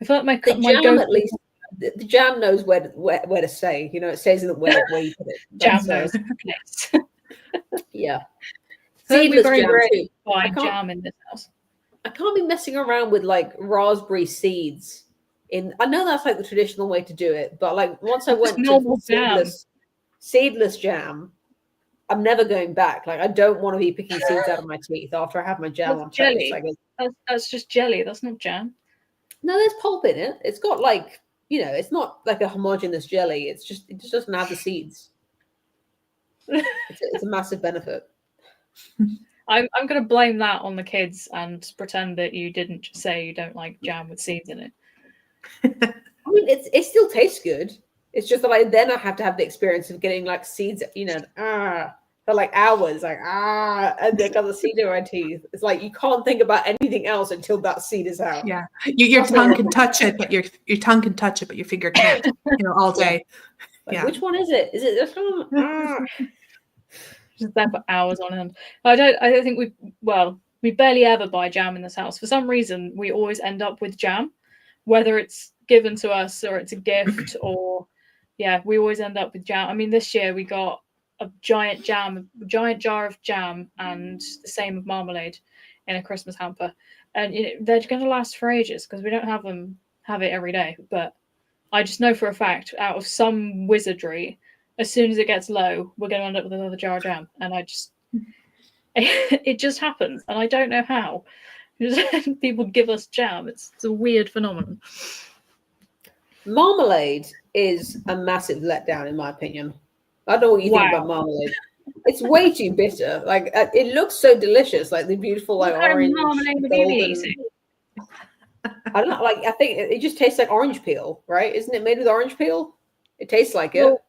I feel like the jam knows where to stay. It stays in the where you put it. Jam knows. Yeah. Seedless jam in this house. I can't be messing around with like raspberry seeds. I know that's like the traditional way to do it, but like once I went to seedless jam, I'm never going back. Like I don't want to be picking seeds out of my teeth after I have my jam on toast. That's just jelly. That's not jam. No, there's pulp in it. It's got like, it's not like a homogeneous jelly. It just doesn't have the seeds. It's a massive benefit. I'm going to blame that on the kids and pretend that you didn't just say you don't like jam with seeds in it. I mean, it still tastes good. It's just that I have to have the experience of getting like seeds, for like hours, and they got the seed in my teeth. It's like you can't think about anything else until that seed is out. Yeah, your tongue can touch it, but your tongue can touch it, but your finger can't. All day. Like, which one is it? Is it this one? Just there for hours on end. I don't think we barely ever buy jam in this house. For some reason, we always end up with jam, whether it's given to us or it's a gift or we always end up with jam. I mean, this year we got a giant jar of jam and the same of marmalade in a Christmas hamper. And they're going to last for ages because we don't have it every day. But I just know for a fact, out of some wizardry, as soon as it gets low, we're going to end up with another jar of jam. And it just happens. And I don't know how. People give us jam. It's a weird phenomenon. Marmalade is a massive letdown, in my opinion. I don't know what you think about marmalade. It's way too bitter. Like, it looks so delicious, like the beautiful, like orange. Marmalade have you been eating? I don't know. Like, I think it just tastes like orange peel, right? Isn't it made with orange peel? It tastes like it. Well,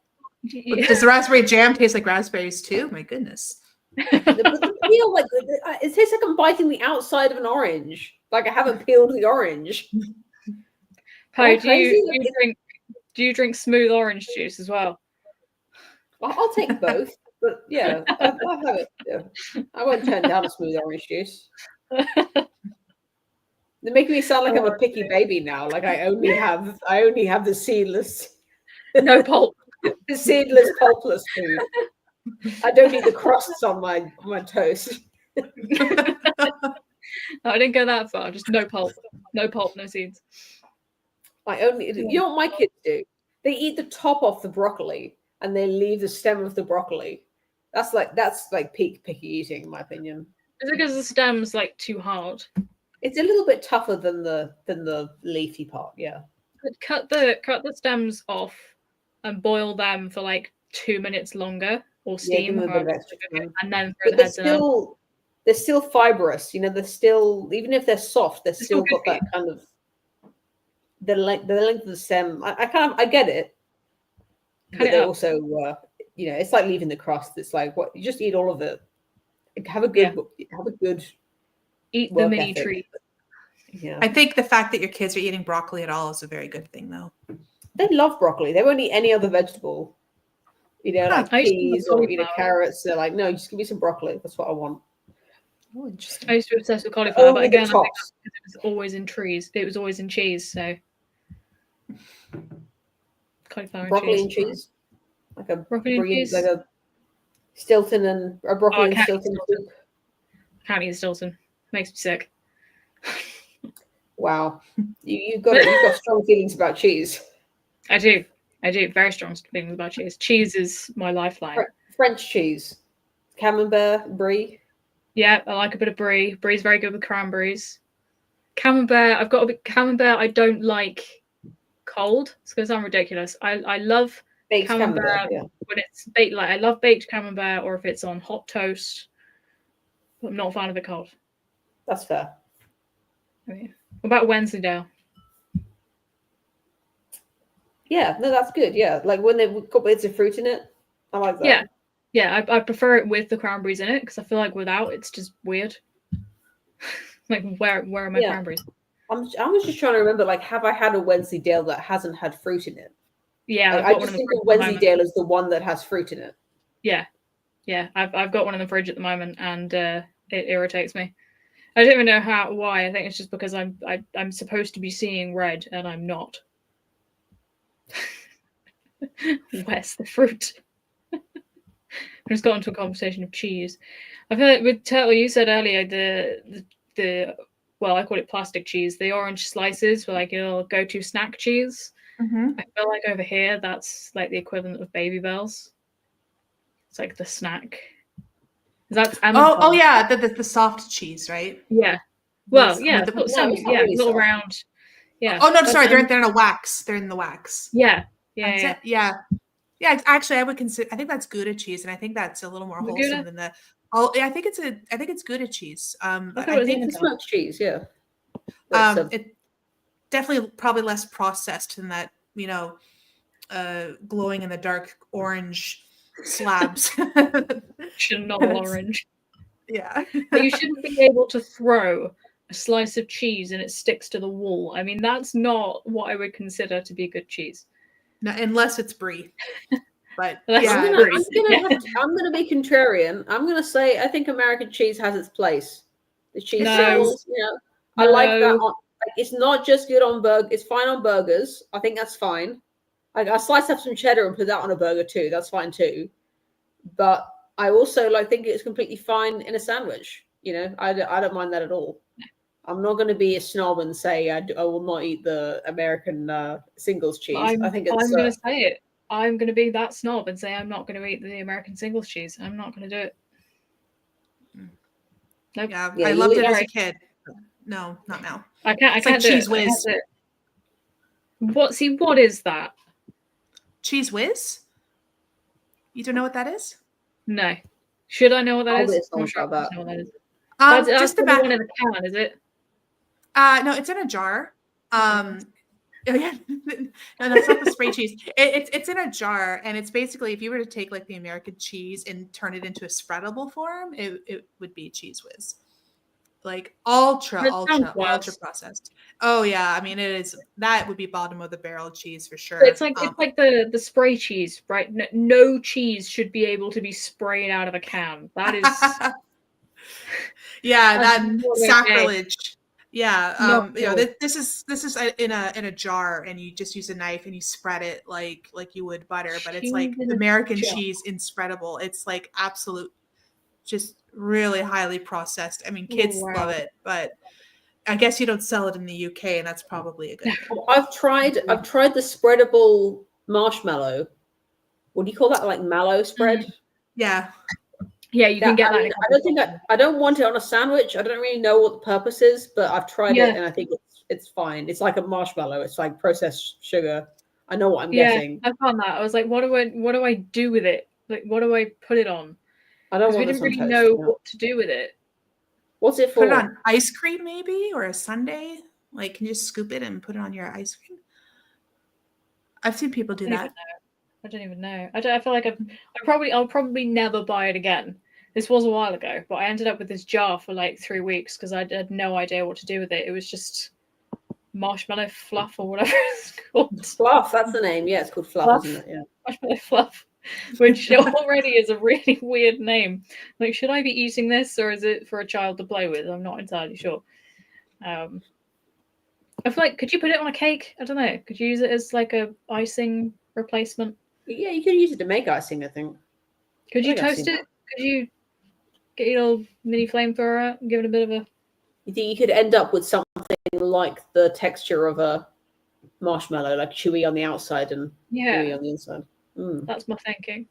does the raspberry jam taste like raspberries too? My goodness. The peel, like, it tastes like I'm biting the outside of an orange. Like I haven't peeled the orange. Pai, do you drink smooth orange juice as well? I'll take both, but yeah, I'll have it. Yeah. I won't turn down a smooth orange juice. They're making me sound like I'm a picky baby now. Like I only have the seedless, no pulp, the seedless, pulpless food. I don't need the crusts on my toast. No, I didn't go that far. Just no pulp, no seeds. You know what my kids do? They eat the top off the broccoli and they leave the stem of the broccoli. That's like peak picky eating, in my opinion. Is it because the stem's like too hard? It's a little bit tougher than the leafy part, yeah. But cut the stems off and boil them for like 2 minutes longer, or steam, a bit of extra time. and then throw the heads in them. They're still fibrous, they're still, even if they're soft, they're still got that kind of the length of the stem. I get it. But they also it's like leaving the crust. It's like what you just eat all of it. Have a good eat the mini treat. Yeah. I think the fact that your kids are eating broccoli at all is a very good thing, though. They love broccoli. They won't eat any other vegetable. Like peas or carrots. They're like, no, just give me some broccoli. That's what I want. Oh, interesting. I used to be obsessed with cauliflower, but again, I think it was always in trees. It was always in cheese, so cauliflower broccoli and cheese. And cheese. Like a broccoli and cheese. Like a Stilton and a broccoli and Stilton soup. I can't eat Stilton. Makes me sick. Wow. You've got strong feelings about cheese. I do. Very strong feelings about cheese. Cheese is my lifeline. French cheese. Camembert, brie. Yeah, I like a bit of brie. Brie's very good with cranberries. Camembert, I've got a bit camembert I don't like cold. It's going to sound ridiculous. I love baked camembert when it's baked. Like I love baked camembert, or if it's on hot toast. But I'm not a fan of it cold. That's fair. Okay. What about Wensleydale? Yeah, no, that's good. Yeah, like when they've got bits of fruit in it, I like that. Yeah. I prefer it with the cranberries in it because I feel like without it's just weird. Like where are my cranberries? I was just trying to remember. Like, have I had a Wensleydale that hasn't had fruit in it? Yeah, I just think of Wensleydale as the one that has fruit in it. Yeah. I've got one in the fridge at the moment, and it irritates me. I don't even know why. I think it's just because I'm supposed to be seeing red and I'm not. Where's the fruit? I just got into a conversation of cheese. I feel like with Turtle, you said earlier the well, I call it plastic cheese. The orange slices were like your go-to snack cheese. Mm-hmm. I feel like over here that's like the equivalent of Baby Bells. It's like the snack. That's oh yeah, the soft cheese, right? Yeah. Well, yeah, really little soft. round. Yeah. Oh no, sorry, they're in a wax. They're in the wax. Yeah. Yeah. Actually, I would consider. I think that's Gouda cheese, and I think that's a little more wholesome than I think it's Gouda cheese. I thought I it was think It's smoked cheese, yeah. But, it definitely probably less processed than that, glowing in the dark orange slabs. not orange. Yeah. You shouldn't be able to throw a slice of cheese and it sticks to the wall. I mean, that's not what I would consider to be good cheese. No, unless it's brie. But That's yeah, I'm gonna be contrarian. I'm gonna say I think American cheese has its place. The cheese No. singles, I like that. No. Like, it's not just good on It's fine on burgers. I think that's fine. Like, I slice up some cheddar and put that on a burger too. That's fine too. But I also think it's completely fine in a sandwich. I don't mind that at all. I'm not going to be a snob and say I will not eat the American singles cheese. I think it's. I'm going to say it. I'm going to be that snob and say I'm not going to eat the American singles cheese. I'm not going to do it. Nope. Yeah, I loved it as a kid. No, not now. I can't do Cheese it. Whiz. What is that? Cheese Whiz? You don't know what that is? No. Should I know what that is? I'm not sure about know what that is. Just that's the the one in the can, is it? No, it's in a jar. Oh yeah, no, that's not the spray cheese. It's in a jar, and it's basically, if you were to take the American cheese and turn it into a spreadable form, it would be Cheese Whiz, ultra processed. Oh yeah, I mean that would be bottom of the barrel cheese for sure. It's like the spray cheese, right? No cheese should be able to be sprayed out of a can. That is yeah, that sacrilege. Okay. Yeah, this is in a jar, and you just use a knife and you spread it like you would butter, but it's like American cheese in spreadable. It's absolute, just really highly processed. I mean, kids love it, but I guess you don't sell it in the UK, and that's probably a good thing. I've tried the spreadable marshmallow. What do you call that? Like mallow spread? Yeah. Yeah, you can get that. I don't want it on a sandwich. I don't really know what the purpose is, but I've tried it and I think it's fine. It's like a marshmallow. It's like processed sugar. I know what I'm getting. I found that. I was like, what do I do with it? Like, what do I put it on? I don't want. We didn't really know what to do with it. What's it for? Put it on ice cream, maybe, or a sundae. Can you just scoop it and put it on your ice cream? I've seen people do that. I don't even know. I feel like I'll probably never buy it again. This was a while ago, but I ended up with this jar for 3 weeks because I had no idea what to do with it. It was just marshmallow fluff or whatever it's called. Fluff, that's the name. Yeah, it's called fluff, isn't it? Yeah. Marshmallow fluff, which already is a really weird name. Should I be eating this, or is it for a child to play with? I'm not entirely sure. I feel like, could you put it on a cake? I don't know. Could you use it as a icing replacement? Yeah, you could use it to make icing, I think. Could you toast it? Could you get your little mini flamethrower out and give it a bit of a... You think you could end up with something like the texture of a marshmallow, chewy on the outside and gooey on the inside? That's my thinking.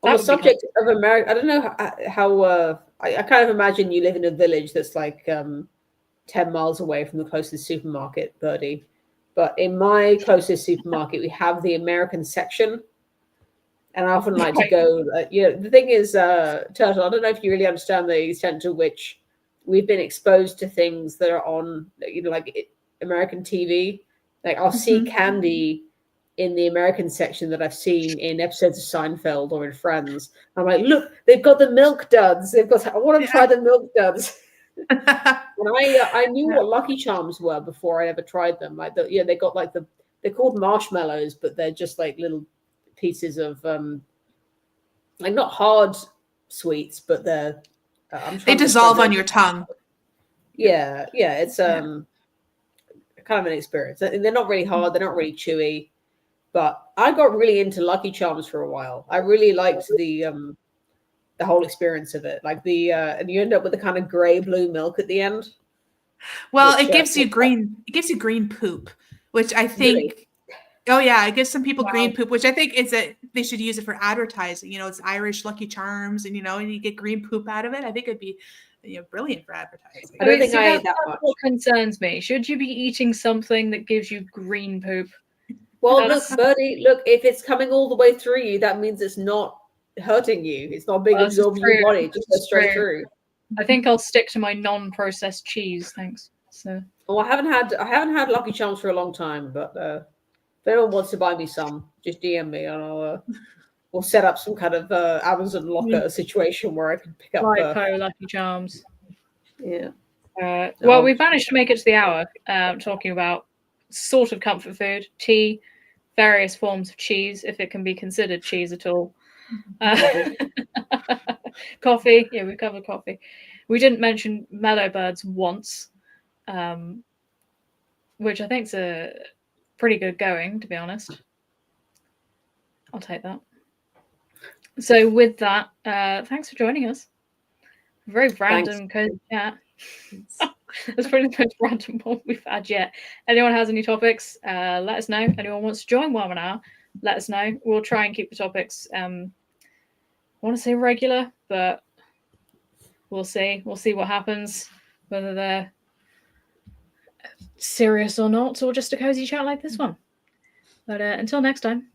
On the subject of America, I don't know how I kind of imagine you live in a village that's 10 miles away from the closest supermarket, Birdie. But in my closest supermarket, we have the American section. And I often like to go, the thing is, Turtle, I don't know if you really understand the extent to which we've been exposed to things that are on, American TV. I'll see candy in the American section that I've seen in episodes of Seinfeld or in Friends. I'm like, look, they've got the milk duds. I want to try the milk duds. And I knew what Lucky Charms were before I ever tried them. They got they're called marshmallows, but they're just little pieces of not hard sweets, but they dissolve on your tongue. Yeah, it's kind of an experience. They're not really hard, they're not really chewy, but I got really into Lucky Charms for a while. I really liked the whole experience of it, and you end up with the kind of gray blue milk at the end. Well, it gives you green poop, which I think really? Oh yeah, it gives some people green poop, which I think is they should use it for advertising. It's Irish Lucky Charms, and and you get green poop out of it. I think it'd be brilliant for advertising. I don't think I ate that much. What concerns me? Should you be eating something that gives you green poop? Well, look, Birdie, if it's coming all the way through you, that means it's not hurting you. It's not being Well, this is absorbed in your true. body. It just This goes is straight true. through. I think I'll stick to my non-processed cheese, thanks. So Well, I haven't had Lucky Charms for a long time, but if anyone wants to buy me some, just DM me and we'll set up some kind of Amazon locker situation where I can pick up. Lipo Lucky Charms. Yeah. Well, we've managed to make it to the hour, talking about sort of comfort food, tea, various forms of cheese, if it can be considered cheese at all. Coffee. Yeah, we've covered coffee. We didn't mention mellow birds once, which I think's a pretty good going, to be honest. I'll take that. So with that, thanks for joining us. Very random cozy chat. That's probably the most random one we've had yet. Anyone has any topics, let us know. Anyone wants to join Wamen, let us know. We'll try and keep the topics, I want to say regular, but we'll see. We'll see what happens, whether they're serious or not, or just a cozy chat like this one. But until next time.